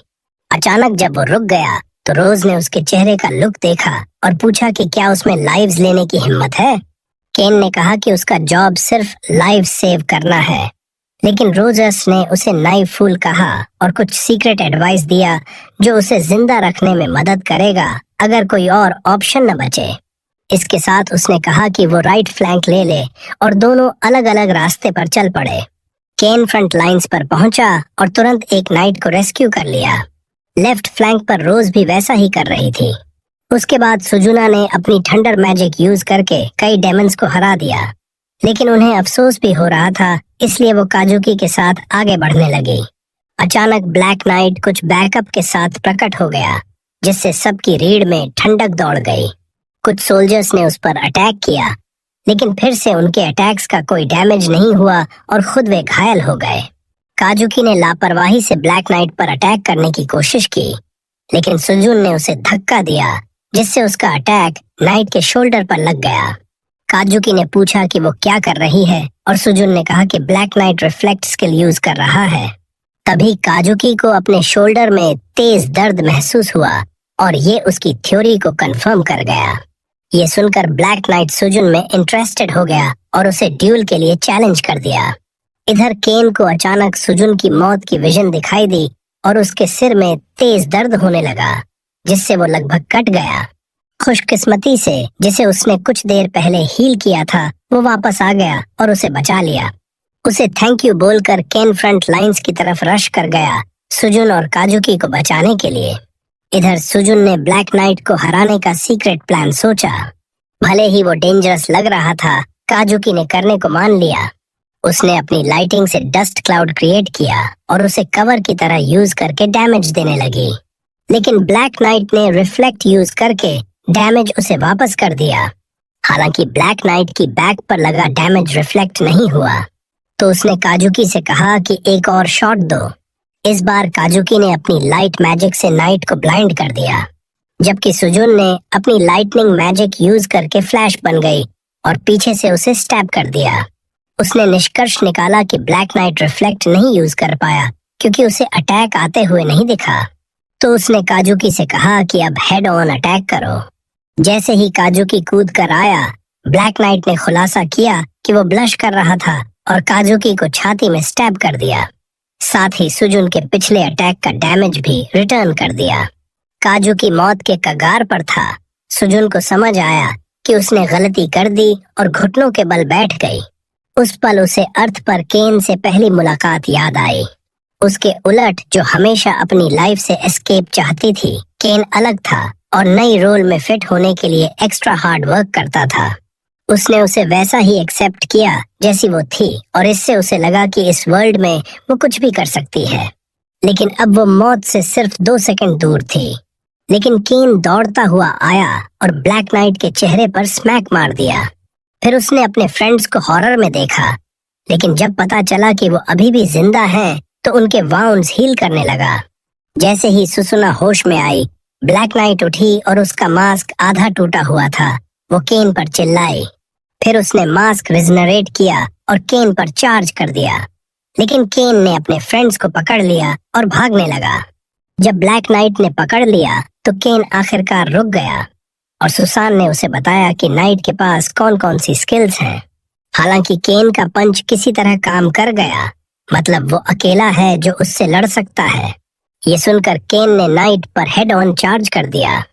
अचानक जब वो रुक गया तो रोज ने उसके चेहरे का लुक देखा और पूछा कि क्या उसमें लाइव्स लेने की हिम्मत है। केन ने कहा कि उसका जॉब सिर्फ लाइव सेव करना है, लेकिन रोजर्स ने उसे नाइव फूल कहा और कुछ सीक्रेट एडवाइस दिया जो उसे जिंदा रखने में मदद करेगा अगर कोई और ऑप्शन न बचे। इसके साथ उसने कहा कि वो राइट फ्लैंक ले ले और दोनों अलग अलग रास्ते पर चल पड़े। केन फ्रंट लाइंस पर पहुंचा और तुरंत एक नाइट को रेस्क्यू कर लिया। लेफ्ट फ्लैंक पर रोज भी वैसा ही कर रही थी। उसके बाद सुजुना ने अपनी थंडर मैजिक यूज करके कई डेमन्स को हरा दिया, लेकिन उन्हें अफसोस भी हो रहा था, इसलिए वो काजुकी के साथ आगे बढ़ने लगी। अचानक ब्लैक नाइट कुछ बैकअप के साथ प्रकट हो गया, जिससे सबकी रीढ़ में ठंडक दौड़ गई। कुछ सोल्जर्स ने उस पर अटैक किया, लेकिन फिर से उनके अटैक्स का कोई डैमेज नहीं हुआ और खुद वे घायल हो गए। काजुकी ने लापरवाही से ब्लैक नाइट पर अटैक करने की कोशिश की, लेकिन सुजुन ने उसे धक्का दिया, जिससे उसका अटैक नाइट के शोल्डर पर लग गया। काजुकी ने पूछा कि वो क्या कर रही है और सुजुन ने कहा कि black night reflect skill use कर रहा है। तभी काजुकी को अपने शोल्डर में तेज दर्द महसूस हुआ और ये उसकी थ्योरी को कंफर्म कर गया। ये सुनकर ब्लैक नाइट सुजुन में इंटरेस्टेड हो गया और उसे ड्यूल के लिए चैलेंज कर दिया। इधर केन को अचानक सुजुन की मौत की विजन दिखाई दी और उसके सिर में तेज दर्द होने लगा, जिससे वो लगभग कट गया। खुशकिस्मती से जिसे उसने कुछ देर पहले हील किया था वो वापस आ गया और उसे बचा लिया। उसे थैंक यू बोलकर केन फ्रंट लाइंस की तरफ रश कर गया सुजुन और काजुकी को बचाने के लिए। इधर सुजुन ने ब्लैक नाइट को हराने का सीक्रेट प्लान सोचा। भले ही वो डेंजरस लग रहा था, काजुकी ने करने को मान लिया। उसने अपनी लाइटिंग से डस्ट क्लाउड क्रिएट किया और उसे कवर की तरह यूज करके डैमेज देने लगी, लेकिन ब्लैक नाइट ने रिफ्लेक्ट यूज करके डैमेज उसे वापस कर दिया। हालांकि ब्लैक नाइट की बैक पर लगा डैमेज रिफ्लेक्ट नहीं हुआ, तो उसने काजुकी से कहा कि एक और शॉट दो। इस बार काजुकी ने अपनी लाइट मैजिक से नाइट को ब्लाइंड कर दिया, जबकि सुजुन ने अपनी लाइटनिंग मैजिक यूज करके फ्लैश बन गई और पीछे से उसे स्टैब कर दिया। उसने निष्कर्ष निकाला कि ब्लैक नाइट रिफ्लेक्ट नहीं यूज कर पाया क्योंकि उसे अटैक आते हुए नहीं दिखा, तो उसने काजुकी से कहा कि अब हेड ऑन अटैक करो। जैसे ही काजुकी कूद कर आया, ब्लैक नाइट ने खुलासा किया कि वो ब्लश कर रहा था और काजुकी को छाती में स्टैब कर दिया। साथ ही सुजुन के पिछले अटैक का डैमेज भी रिटर्न कर दिया। काजुकी मौत के कगार पर था। सुजुन को समझ आया कि उसने गलती कर दी और घुटनों के बल बैठ गई। उस पल उसे अर्थ पर केन से पहली मुलाकात याद आई। उसके उलट जो हमेशा अपनी लाइफ से एस्केप चाहती थी, केन अलग था और नई रोल में फिट होने के लिए एक्स्ट्रा हार्ड वर्क करता था। उसने उसे वैसा ही एक्सेप्ट किया जैसी वो थी और इससे उसे लगा कि इस वर्ल्ड में वो कुछ भी कर सकती है। लेकिन अब वो मौत से सिर्फ 2 सेकंड दूर थी। लेकिन केन दौड़ता हुआ आया और ब्लैक नाइट के चेहरे पर स्मैक मार दिया। फिर उसने अपने फ्रेंड्स को हॉरर में देखा, लेकिन जब पता चला कि वो अभी भी जिंदा हैं, तो उनके वाउंड्स हील करने लगा। जैसे ही सुसुना होश में आई, ब्लैक नाइट उठी और उसका मास्क आधा टूटा हुआ था। वो केन पर चिल्लाई। फिर उसने मास्क रिजनरेट किया और केन पर चार्ज कर दिया, लेकिन केन ने अपने फ्रेंड्स को पकड़ लिया और भागने लगा। जब ब्लैक नाइट ने पकड़ लिया तो केन आखिरकार रुक गया और सुसान ने उसे बताया कि नाइट के पास कौन कौन सी स्किल्स हैं। हालांकि केन का पंच किसी तरह काम कर गया, मतलब वो अकेला है जो उससे लड़ सकता है। ये सुनकर केन ने नाइट पर हेड ऑन चार्ज कर दिया।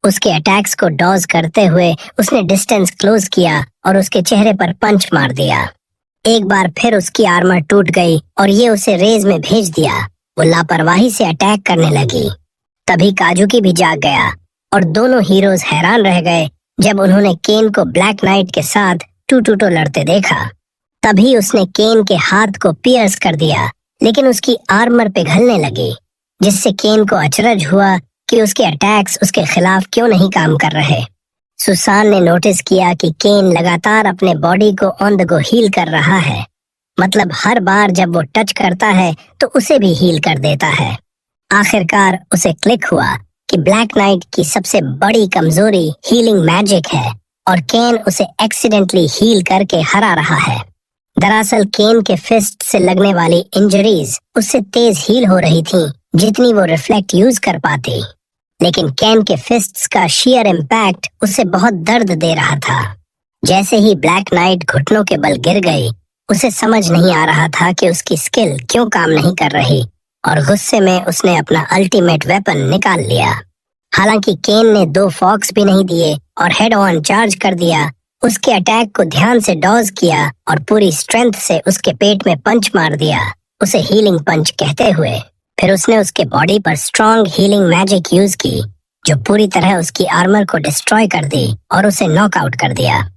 उसके अटैक्स को डॉज करते हुए उसने डिस्टेंस क्लोज किया और उसके चेहरे पर पंच मार दिया। एक बार फिर उसकी आर्मर टूट गई और ये उसे रेज में भेज दिया। वो लापरवाही से अटैक करने लगी। तभी काजुकी भी जाग गया और दोनों हीरोज हैरान रह गए जब उन्होंने केन को ब्लैक नाइट के साथ टू लड़ते देखा। तभी उसने केन के हाथ को पियर्स कर दिया, लेकिन उसकी आर्मर पिघलने लगी, जिससे केन को अचरज हुआ कि उसके अटैक्स उसके खिलाफ क्यों नहीं काम कर रहे। सुसान ने नोटिस किया कि केन लगातार अपने बॉडी को ऑन द गो हील कर रहा है, मतलब हर बार जब वो टच करता है तो उसे भी हील कर देता है। आखिरकार उसे क्लिक हुआ कि ब्लैक नाइट की सबसे बड़ी कमजोरी हीलिंग मैजिक है और केन उसे एक्सीडेंटली हील करके हरा रहा है। दरअसल केन के फिस्ट से लगने वाली इंजरीज उससे तेज हील हो रही थी जितनी वो रिफ्लेक्ट यूज कर पाती, लेकिन केन के फिस्ट्स का शेयर इम्पैक्ट उसे बहुत दर्द दे रहा था। जैसे ही ब्लैक नाइट घुटनों के बल गिर गई, उसे समझ नहीं आ रहा था कि उसकी स्किल क्यों काम नहीं कर रही और गुस्से में उसने अपना अल्टीमेट वेपन निकाल लिया। हालांकि केन ने 2 फॉक्स भी नहीं दिए और हेड ऑन चार्ज कर दिया। उसके अटैक को ध्यान से डॉज किया और पूरी स्ट्रेंथ से उसके पेट में पंच मार दिया, उसे हीलिंग पंच कहते हुए। फिर उसने उसके बॉडी पर स्ट्रॉन्ग हीलिंग मैजिक यूज की, जो पूरी तरह उसकी आर्मर को डिस्ट्रॉय कर दी और उसे नॉकआउट कर दिया।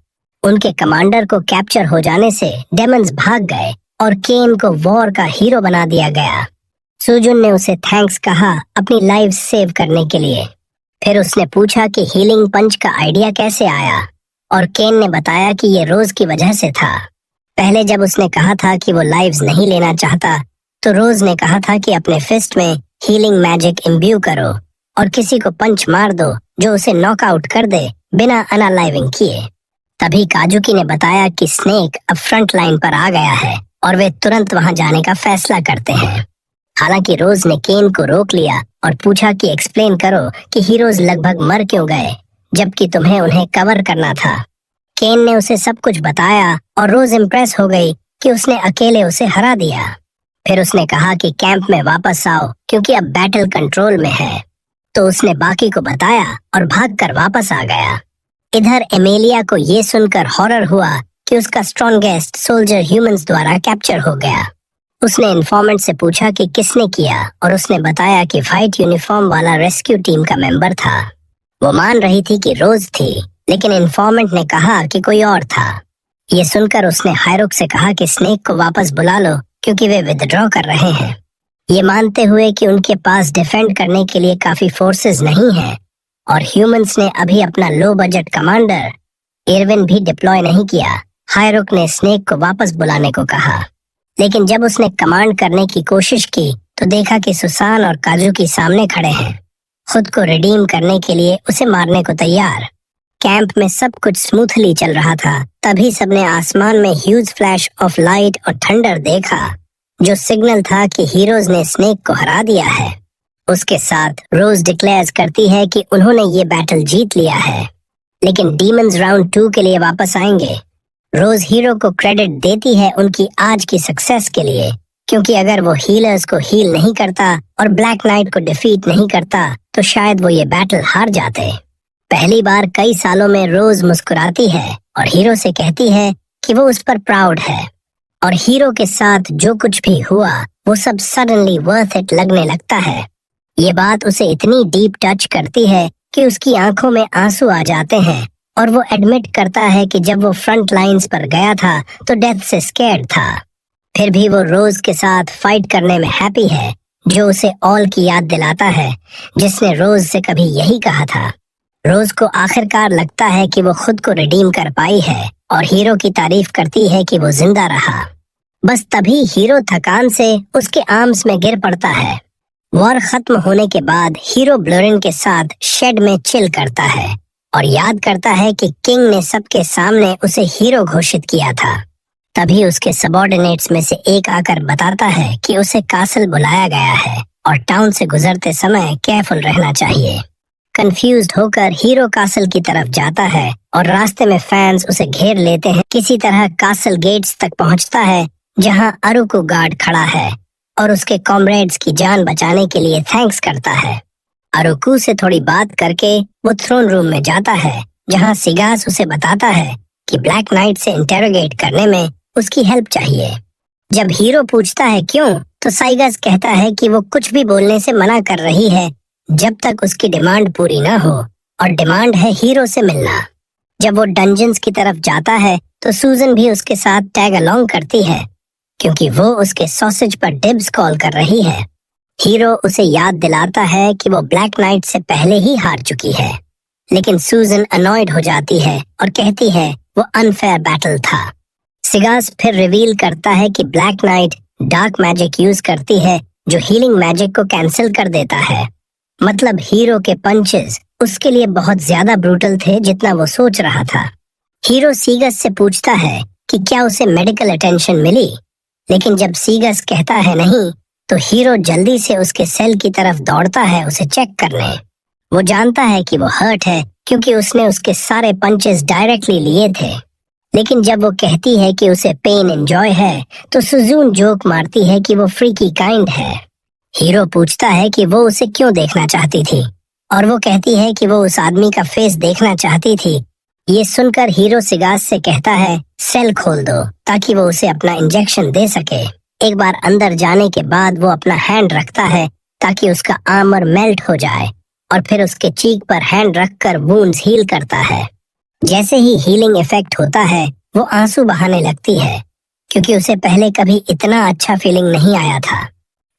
उनके कमांडर को कैप्चर हो जाने से डेमन्स भाग गए और केन को वॉर का हीरो बना दिया गया। सुजुन ने उसे थैंक्स कहा अपनी लाइफ सेव करने के लिए। फिर उसने पूछा कि हीलिंग पंच का आइडिया कैसे आया, और केन ने बताया कि ये रोज की वजह से था। पहले जब उसने कहा था कि वो लाइव्स नहीं लेना चाहता, तो रोज ने कहा था कि अपने फिस्ट में हीलिंग मैजिक इम्ब्यू करो और किसी को पंच मार दो जो उसे नॉकआउट कर दे बिना अनअलाइविंग किए। तभी काजुकी ने बताया कि स्नेक अब फ्रंट लाइन पर आ गया है और वे तुरंत वहां जाने का फैसला करते हैं। हालांकि रोज ने केन को रोक लिया और पूछा कि एक्सप्लेन करो कि हीरोज लगभग मर क्यों गए जबकि तुम्हें उन्हें कवर करना था। केन ने उसे सब कुछ बताया और रोज इम्प्रेस हो गई कि उसने अकेले उसे हरा दिया। फिर उसने कहा कि कैंप में वापस आओ क्योंकि अब बैटल कंट्रोल में है, तो उसने बाकी को बताया और भागकर वापस आ गया। इधर एमेलिया को ये सुनकर हॉरर हुआ कि उसका स्ट्रॉन्गेस्ट सोल्जर ह्यूमंस द्वारा कैप्चर हो गया। उसने इन्फॉर्मेंट से पूछा कि किसने किया और उसने बताया कि व्हाइट यूनिफॉर्म वाला रेस्क्यू टीम का मेंबर था। वो मान रही थी कि रोज थी, लेकिन इन्फॉर्मेंट ने कहा कि कोई और था। ये सुनकर उसने हायरुक से कहा कि स्नेक को वापस बुला लो क्योंकि वे विथड्रॉ कर रहे हैं, ये मानते हुए कि उनके पास डिफेंड करने के लिए काफी फोर्सेस नहीं हैं और ह्यूमंस ने अभी अपना लो बजट कमांडर इरविन भी डिप्लॉय नहीं किया। हायरुक ने स्नेक को वापस बुलाने को कहा, लेकिन जब उसने कमांड करने की कोशिश की तो देखा कि सुसान और काजुकी सामने खड़े हैं, खुद को रिडीम करने के लिए उसे मारने को तैयार। कैंप में सब कुछ स्मूथली चल रहा था, तभी सबने आसमान में ह्यूज फ्लैश ऑफ लाइट और थंडर देखा, जो सिग्नल था कि हीरोज ने स्नेक को हरा दिया है। उसके साथ रोज डिक्लेयर्स करती है कि उन्होंने ये बैटल जीत लिया है, लेकिन डीमंस राउंड 2 के लिए वापस आएंगे। रोज हीरो को क्रेडिट देती है उनकी आज की सक्सेस के लिए, क्योंकि अगर वो हीलर्स को हील नहीं करता और ब्लैक नाइट को डिफीट नहीं करता तो शायद वो ये बैटल हार जाते। पहली बार कई सालों में रोज मुस्कुराती है और हीरो से कहती है कि वो उस पर प्राउड है, और हीरो के साथ जो कुछ भी हुआ वो सब सडनली वर्थ इट लगने लगता है। ये बात उसे इतनी डीप टच करती है कि उसकी आंखों में आंसू आ जाते हैं और वो एडमिट करता है कि जब वो फ्रंट लाइंस पर गया था तो डेथ से स्कैर्ड था। फिर भी वो रोज के साथ फाइट करने में हैप्पी है, जो उसे ऑल की याद दिलाता है, जिसने रोज से कभी यही कहा था। रोज को आखिरकार लगता है कि वो खुद को रिडीम कर पाई है और हीरो की तारीफ करती है कि वो जिंदा रहा। बस तभी हीरो थकान से उसके आर्म्स में गिर पड़ता है। वॉर खत्म होने के बाद हीरो ब्लोरिन के साथ शेड में चिल करता है और याद करता है कि किंग ने सबके सामने उसे हीरो घोषित किया था। तभी उसके सबॉर्डिनेट्स में से एक आकर बताता है कि उसे कासल बुलाया गया है और टाउन से गुजरते समय केयरफुल रहना चाहिए। कंफ्यूज्ड होकर हीरो कासल की तरफ जाता है और रास्ते में फैंस उसे घेर लेते हैं। किसी तरह कासल गेट्स तक पहुंचता है जहां अरुको गार्ड खड़ा है और उसके कॉमरेड्स की जान बचाने के लिए थैंक्स करता है। अरुको से थोड़ी बात करके वो थ्रोन रूम में जाता है जहां सिगास उसे बताता है कि ब्लैक नाइट से इंटेरोगेट करने में उसकी हेल्प चाहिए। जब हीरो पूछता है क्यों, तो साइगस कहता है कि वो कुछ भी बोलने से मना कर रही है जब तक उसकी डिमांड पूरी ना हो, और डिमांड है हीरो से मिलना। जब वो डंजन्स की तरफ जाता है तो सूजन भी उसके साथ टैग अलोंग करती है क्योंकि वो उसके सॉसेज पर डिब्स कॉल कर रही है। हीरो उसे याद दिलाता है कि वो ब्लैक नाइट से पहले ही हार चुकी है, लेकिन सूजन अनॉयड हो जाती है और कहती है वो अनफेयर बैटल था। सिगास फिर रिवील करता है कि black night dark magic use करती है जो हीलिंग मैजिक को कैंसिल कर देता है। मतलब हीरो के पंचेस उसके लिए बहुत ज्यादा ब्रूटल थे जितना वो सोच रहा था। हीरो सीगस से पूछता है कि क्या उसे मेडिकल अटेंशन मिली, लेकिन जब सीगस कहता है नहीं, तो हीरो जल्दी से उसके सेल की तरफ दौड़ता है उसे चेक करने। वो जानता है कि वो हर्ट है क्योंकि उसने उसके सारे पंचेस डायरेक्टली लिए थे। लेकिन जब वो कहती है कि उसे पेन एंजॉय है, तो सुजून जोक मारती है कि वो फ्रीकी काइंड है। हीरो पूछता है कि वो उसे क्यों देखना चाहती थी, और वो कहती है कि वो उस आदमी का फेस देखना चाहती थी। ये सुनकर हीरो सिगास से कहता है सेल खोल दो ताकि वो उसे अपना इंजेक्शन दे सके। एक बार अंदर जाने के बाद वो अपना हैंड रखता है ताकि उसका आर्मर मेल्ट हो जाए, और फिर उसके चीक पर हैंड रखकर वुंड्स हील करता है। जैसे ही हीलिंग इफेक्ट होता है, वो आंसू बहाने लगती है क्योंकि उसे पहले कभी इतना अच्छा फीलिंग नहीं आया था।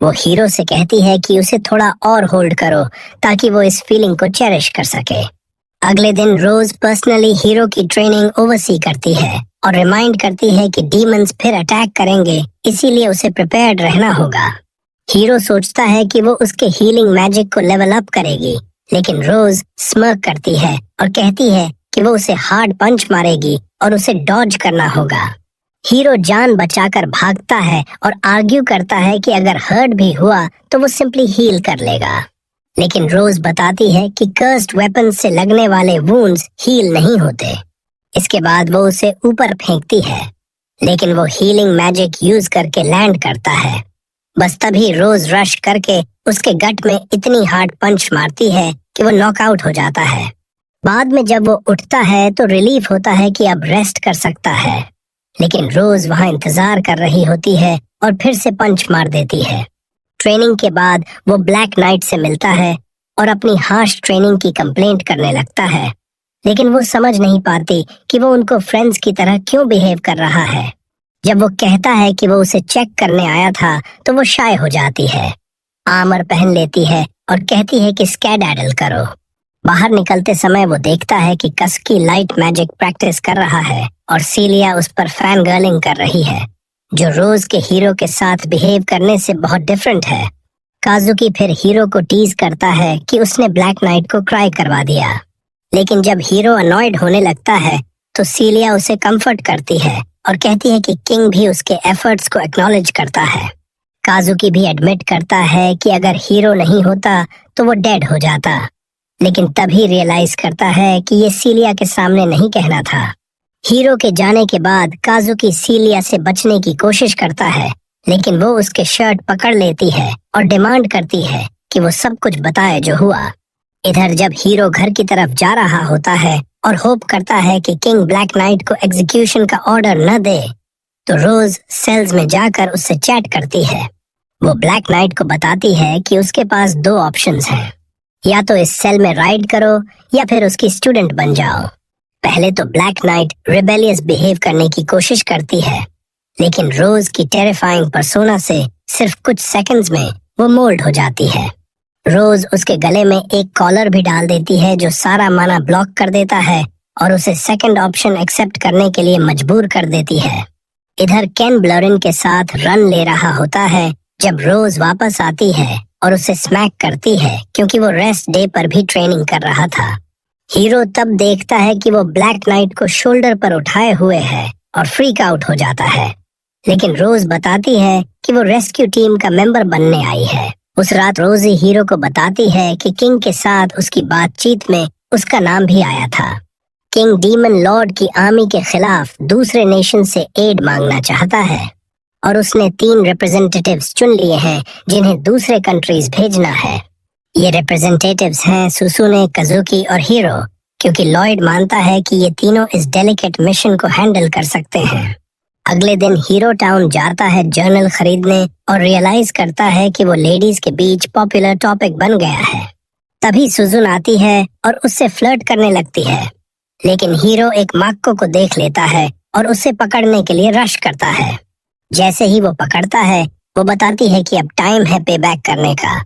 वो हीरो से कहती है कि उसे थोड़ा और होल्ड करो ताकि वो इस फीलिंग को चेरिश कर सके। अगले दिन रोज पर्सनली हीरो की ट्रेनिंग ओवरसी करती है और रिमाइंड करती है कि डीमंस फिर अटैक करेंगे, इसीलिए उसे प्रिपेयर्ड रहना होगा। हीरो सोचता है कि वो उसके हीलिंग मैजिक को लेवल अप करेगी, लेकिन रोज स्मर्क करती है और कहती है कि वो उसे हार्ड पंच मारेगी और उसे डॉज करना होगा। हीरो जान बचाकर भागता है और आर्ग्यू करता है कि अगर हर्ट भी हुआ तो वो सिंपली हील कर लेगा, लेकिन रोज बताती है कि कर्स्ड वेपन से लगने वाले वुंड्स हील नहीं होते। इसके बाद वो उसे ऊपर फेंकती है, लेकिन वो हीलिंग मैजिक यूज करके लैंड करता है। बस तभी रोज रश करके उसके गट में इतनी हार्ड पंच मारती है कि वो नॉकआउट हो जाता है। बाद में जब वो उठता है तो रिलीफ होता है कि अब रेस्ट कर सकता है, लेकिन रोज वहां इंतजार कर रही होती है और फिर से पंच मार देती है। ट्रेनिंग के बाद वो ब्लैक नाइट से मिलता है और अपनी हार्श ट्रेनिंग की कंप्लेंट करने लगता है, लेकिन वो समझ नहीं पाती कि वो उनको फ्रेंड्स की तरह क्यों बिहेव कर रहा है। जब वो कहता है कि वो उसे चेक करने आया था, तो वो शाय हो जाती है, आर्मर पहन लेती है और कहती है कि स्कैडैडल करो। बाहर निकलते समय वो देखता है कि कसकी लाइट मैजिक प्रैक्टिस कर रहा है और सीलिया उस पर फैन गर्लिंग कर रही है, जो रोज के हीरो के साथ बिहेव करने से बहुत डिफरेंट है। काजुकी फिर हीरो को टीज करता है कि उसने ब्लैक नाइट को क्राई करवा दिया, लेकिन जब हीरो अनॉयड होने लगता है तो सीलिया उसे कंफर्ट करती है और कहती है कि किंग भी उसके एफर्ट्स को एक्नॉलेज करता है। काजुकी भी एडमिट करता है कि अगर हीरो नहीं होता तो वो डेड हो जाता, लेकिन तभी रियलाइज करता है कि ये सीलिया के सामने नहीं कहना था। हीरो के जाने के बाद काजुकी सीलिया से बचने की कोशिश करता है, लेकिन वो उसके शर्ट पकड़ लेती है और डिमांड करती है कि वो सब कुछ बताए जो हुआ। इधर जब हीरो घर की तरफ जा रहा होता है और होप करता है कि किंग ब्लैक नाइट को एग्जीक्यूशन का ऑर्डर न दे, तो रोज सेल्स में जाकर उससे चैट करती है। वो ब्लैक नाइट को बताती है कि उसके पास दो ऑप्शंस हैं, या तो इस सेल में राइड करो या फिर उसकी स्टूडेंट बन जाओ। पहले तो ब्लैक नाइट रिबेलियस बिहेव करने की कोशिश करती है, लेकिन रोज की टेरिफाइंग पर्सोना से सिर्फ कुछ सेकंड्स में वो मोल्ड हो जाती है। रोज उसके गले में एक कॉलर भी डाल देती है जो सारा माना ब्लॉक कर देता है और उसे सेकंड ऑप्शन एक्सेप्ट करने के लिए मजबूर कर देती है। इधर केन ब्लरिन के साथ रन ले रहा होता है जब रोज वापस आती है और उसे स्मैक करती है क्योंकि वो रेस्ट डे पर भी ट्रेनिंग कर रहा था। हीरो तब देखता है कि वो ब्लैक नाइट को शोल्डर पर उठाए हुए है और फ्रीक आउट हो जाता है, लेकिन रोज बताती है कि वो रेस्क्यू टीम का मेंबर बनने आई है। उस रात रोज ही हीरो को बताती है कि किंग के साथ उसकी बातचीत में उसका नाम भी आया था। किंग डीमन लॉर्ड की आर्मी के खिलाफ दूसरे नेशन से एड मांगना चाहता है और उसने 3 रिप्रेजेंटेटिव्स चुन लिए हैं जिन्हें दूसरे कंट्रीज भेजना है। ये रिप्रेजेंटेटिव्स हैं सुसुने, कजुकी और हीरो, क्योंकि लॉयड मानता है कि ये तीनों इस डेलिकेट मिशन को हैंडल कर सकते हैं। अगले दिन हीरो टाउन जाता है जर्नल खरीदने और रियलाइज करता है कि वो लेडीज के बीच पॉपुलर टॉपिक बन गया है। तभी सुजुन आती है और उससे फ्लर्ट करने लगती है, लेकिन हीरो एक माक्को को देख लेता है और उसे पकड़ने के लिए रश करता है। जैसे ही वो पकड़ता है वो बताती है कि अब टाइम है पे बैक करने का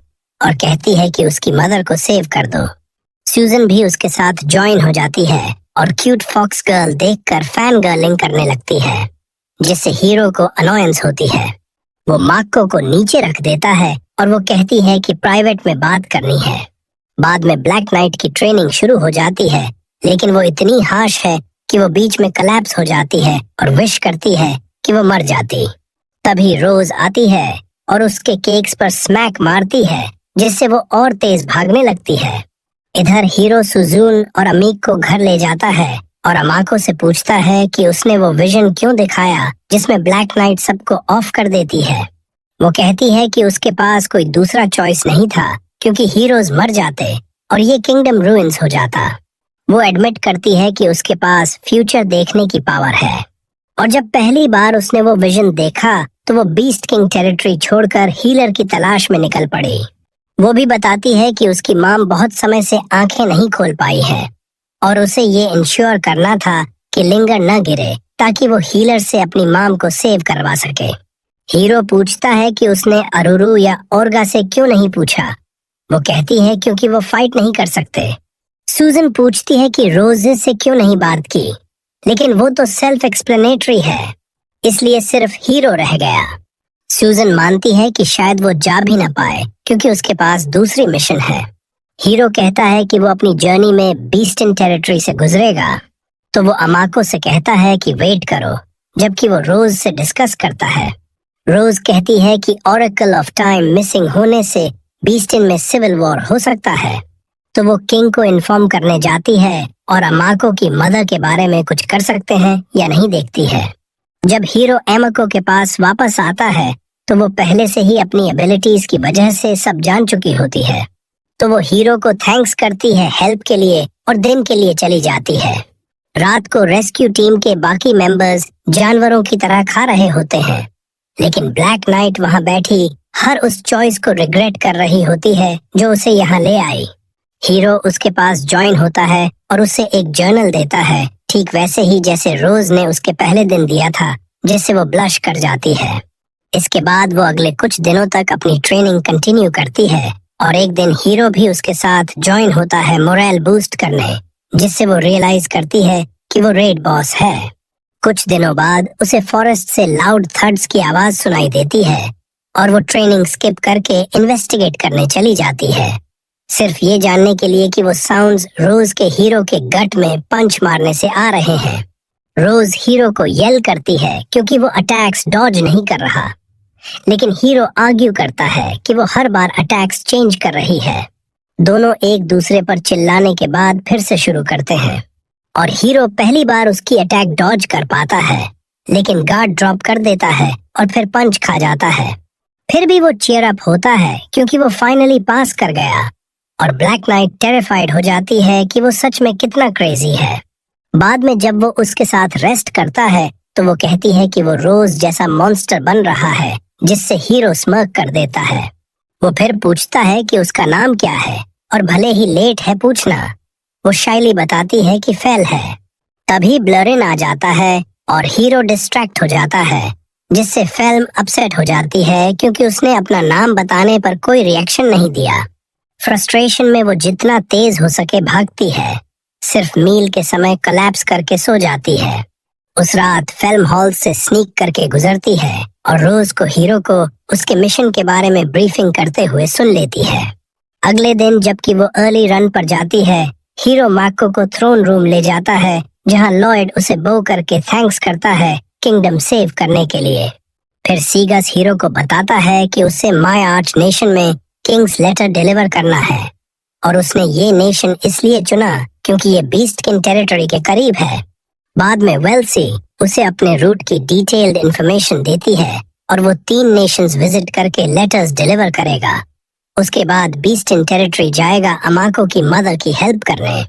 और कहती है कि उसकी मदर को सेव कर दो। सूजन भी उसके साथ ज्वाइन हो जाती है और क्यूट फॉक्स गर्ल देखकर फैन गर्लिंग करने लगती है, जिससे हीरो को अनोयंस होती है। वो माक्को को नीचे रख देता है और वो कहती है कि प्राइवेट में बात करनी है। बाद में ब्लैक नाइट की ट्रेनिंग शुरू हो जाती है, लेकिन वो इतनी हार्श है कि वो बीच में कोलैप्स हो जाती है और विश करती है कि वो मर जाती। तभी रोज आती है और उसके केक्स पर स्मैक मारती है, जिससे वो और तेज भागने लगती है। इधर हीरो सुजून और अमीक को घर ले जाता है और अमाको से पूछता है कि उसने वो विजन क्यों दिखाया जिसमें ब्लैक नाइट सबको ऑफ कर देती है। वो कहती है कि उसके पास कोई दूसरा चॉइस नहीं था क्योंकि हीरोज मर जाते और ये किंगडम रूइंस हो जाता। वो एडमिट करती है कि उसके पास फ्यूचर देखने की पावर है और जब पहली बार उसने वो विजन देखा तो वो बीस्ट किंग टेरिटरी छोड़कर हीलर की तलाश में निकल पड़ी। वो भी बताती है कि उसकी माम बहुत समय से आंखें नहीं खोल पाई है और उसे ये इंश्योर करना था कि लिंगर न गिरे ताकि वो हीलर से अपनी माम को सेव करवा सके। हीरो पूछता है कि उसने अरुरु या ओर्गा से क्यों नहीं पूछा। वो कहती है क्योंकि वो फाइट नहीं कर सकते। सूजन पूछती है कि रोजे से क्यों नहीं बात की, लेकिन वो तो सेल्फ एक्सप्लेनेटरी है, इसलिए सिर्फ हीरो रह गया। सूजन मानती है कि शायद वो जा भी न पाए क्योंकि उसके पास दूसरी मिशन है। हीरो कहता है कि वो अपनी जर्नी में बीस्टन टेरिटरी से गुजरेगा, तो वो अमाको से कहता है कि वेट करो, जबकि वो रोज से डिस्कस करता है। रोज कहती है कि ऑरेकल ऑफ टाइम मिसिंग होने से बीस्टन में सिविल वॉर हो सकता है, तो वो किंग को इन्फॉर्म करने जाती है और अमाको की मदर के बारे में कुछ कर सकते हैं या नहीं देखती है। जब हीरो एमाको के पास वापस आता है तो वो पहले से ही अपनी एबिलिटीज की वजह से सब जान चुकी होती है, तो वो हीरो को थैंक्स करती है हेल्प के लिए और दिन के लिए चली जाती है। रात को रेस्क्यू टीम के बाकी मेंबर्स जानवरों की तरह खा रहे होते हैं, लेकिन ब्लैक नाइट वहां बैठी हर उस चॉइस को रिग्रेट कर रही होती है जो उसे यहाँ ले आई। हीरो उसके पास ज्वाइन होता है और उसे एक जर्नल देता है, ठीक वैसे ही जैसे रोज ने उसके पहले दिन दिया था, जिससे वो ब्लश कर जाती है। इसके बाद वो अगले कुछ दिनों तक अपनी ट्रेनिंग कंटिन्यू करती है और एक दिन हीरो भी उसके साथ ज्वाइन होता है मोरल बूस्ट करने, जिससे वो रियलाइज करती है कि वो रेड बॉस है। कुछ दिनों बाद उसे फॉरेस्ट से लाउड थर्ड्स की आवाज सुनाई देती है और वो ट्रेनिंग स्किप करके इन्वेस्टिगेट करने चली जाती है, सिर्फ ये जानने के लिए कि वो साउंड्स रोज के हीरो के गट में पंच मारने से आ रहे हैं। रोज हीरो को येल करती है क्योंकि वो अटैक्स डॉज नहीं कर रहा, लेकिन हीरो आर्ग्यू करता है कि वो हर बार अटैक्स चेंज कर रही है। दोनों एक दूसरे पर चिल्लाने के बाद फिर से शुरू करते हैं और हीरो पहली बार उसकी अटैक डॉज कर पाता है, लेकिन गार्ड ड्रॉप कर देता है और फिर पंच खा जाता है। फिर भी वो चीयर अप होता है क्योंकि वो फाइनली पास कर गया और ब्लैक नाइट टेरिफाइड हो जाती है कि वो सच में कितना क्रेजी है। बाद में जब वो उसके साथ रेस्ट करता है तो वो कहती है कि वो रोज जैसा मॉन्स्टर बन रहा है, जिससे हीरो स्मर्क कर देता है। वो फिर पूछता है कि उसका नाम क्या है और भले ही लेट है पूछना, वो शायली बताती है कि फेल है। तभी ब्लरिन आ जाता है और हीरो डिस्ट्रैक्ट हो जाता है जिससे फिल्म अपसेट हो जाती है क्योंकि उसने अपना नाम बताने पर कोई रिएक्शन नहीं दिया। फ्रस्ट्रेशन में वो जितना तेज हो सके भागती है, सिर्फ मील के समय कोलैप्स करके सो जाती है। उस रात फिल्म हॉल से स्नीक करके गुजरती है और रोज को हीरो को उसके मिशन के बारे में ब्रीफिंग करते हुए सुन लेती है। अगले दिन जबकि वो अर्ली रन पर जाती है, हीरो मार्को को थ्रोन रूम ले जाता है जहां लॉयड उसे बो करके थैंक्स करता है किंगडम सेव करने के लिए। फिर सीगस हीरो को बताता है कि उसे माय आर्च नेशन में किंग्स लेटर डिलीवर करना है और उसने ये नेशन इसलिए चुना क्योंकि ये बीस्ट किंग टेरिटरी के करीब है। बाद में वेल्सी उसे अपने रूट की डिटेल्ड इंफॉर्मेशन देती है और वो 3 नेशंस विजिट करके लेटर्स डिलीवर करेगा। उसके बाद बीस्ट इन टेरिटरी जाएगा अमाको की मदर की हेल्प करने।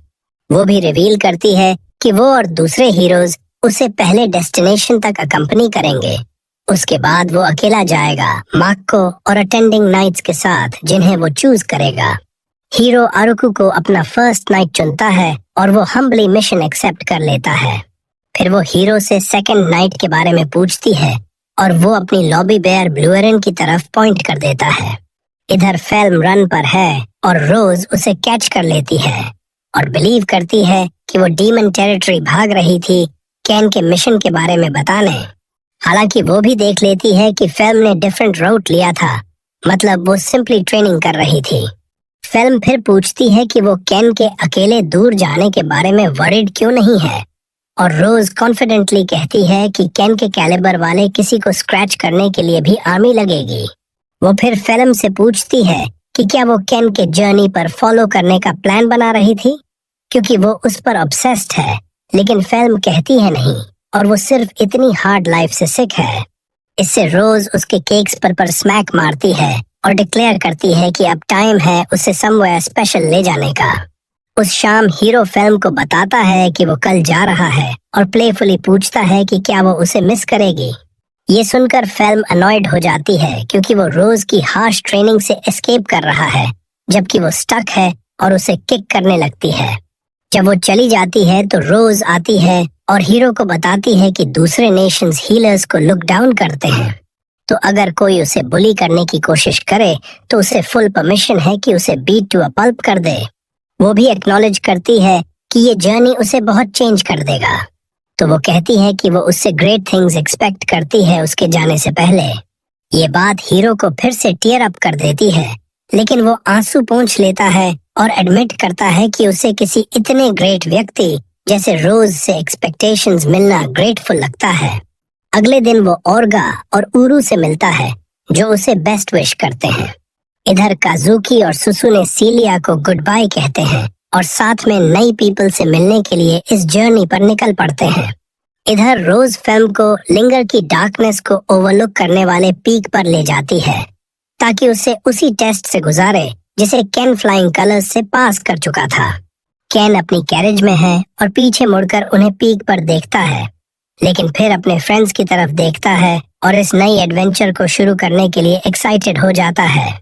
वो भी रिवील करती है कि वो और दूसरे हीरोज उसे पहले डेस्टिनेशन तक अकम्पनी करेंगे। उसके बाद वो अकेला जाएगा माको और अटेंडिंग नाइट्स के साथ जिन्हें वो चूज करेगा। हीरो आरुकु को अपना फर्स्ट नाइट चुनता है और वो हम्बली मिशन एक्सेप्ट कर लेता है। फिर वो हीरो से सेकंड नाइट के बारे में पूछती है और वो अपनी लॉबी बेयर ब्लूएरन की तरफ पॉइंट कर देता है। इधर फिल्म रन पर है और रोज उसे कैच कर लेती है और बिलीव करती है कि वो डीमन टेरिटरी भाग रही थी कैन के मिशन के बारे में बताने। हालांकि वो भी देख लेती है कि फिल्म ने डिफरेंट रूट लिया था, मतलब वो सिंपली ट्रेनिंग कर रही थी। फिल्म फिर पूछती है कि वो कैन के अकेले दूर जाने के बारे में वरीड क्यों नहीं है और रोज कॉन्फिडेंटली कहती है कि कैन के कैलिबर वाले किसी को स्क्रैच करने के लिए भी आर्मी लगेगी। वो फिर फिल्म से पूछती है कि क्या वो कैन के जर्नी पर फॉलो करने का प्लान बना रही थी क्योंकि वो उस पर ऑब्सेस्ड है, लेकिन फिल्म कहती है नहीं और वो सिर्फ इतनी हार्ड लाइफ से सिक है। इससे रोज उसके केक्स पर स्मैक मारती है और डिक्लेयर करती है कि अब टाइम है उसे समवेयर स्पेशल ले जाने का। उस शाम हीरो फिल्म को बताता है कि वो कल जा रहा है और प्लेफुली पूछता है कि क्या वो उसे मिस करेगी। ये सुनकर फिल्म अनॉयड हो जाती है क्योंकि वो रोज की हार्श ट्रेनिंग से एस्केप कर रहा है जबकि वो स्टक है और उसे किक करने लगती है। जब वो चली जाती है तो रोज आती है और हीरो को बताती है कि दूसरे नेशंस हीलर्स को लुक डाउन करते हैं, तो अगर कोई उसे बुली करने की कोशिश करे तो उसे फुल परमिशन है कि उसे बीट टू अ पल्प कर दे। वो भी एक्नॉलेज करती है कि ये जर्नी उसे बहुत चेंज कर देगा, तो वो कहती है कि वो उससे ग्रेट थिंग्स एक्सपेक्ट करती है उसके जाने से पहले। ये बात हीरो को फिर से टीयर अप कर देती है, लेकिन वो आंसू पोंछ लेता है और एडमिट करता है कि उसे किसी इतने ग्रेट व्यक्ति जैसे रोज से एक्सपेक्टेशंस मिलना ग्रेटफुल लगता है। अगले दिन वो ओर्गा और उरू से मिलता है जो उसे बेस्ट विश करते हैं। इधर काजुकी और सुसुने सीलिया को गुड बाय कहते हैं और साथ में नई पीपल से मिलने के लिए इस जर्नी पर निकल पड़ते हैं। इधर रोज फिल्म को लिंगर की डार्कनेस को ओवरलुक करने वाले पीक पर ले जाती है ताकि उसे उसी टेस्ट से गुजारे जिसे कैन फ्लाइंग कलर्स से पास कर चुका था। कैन अपनी कैरेज में है और पीछे मुड़कर उन्हें पीक पर देखता है, लेकिन फिर अपने फ्रेंड्स की तरफ देखता है और इस नई एडवेंचर को शुरू करने के लिए एक्साइटेड हो जाता है।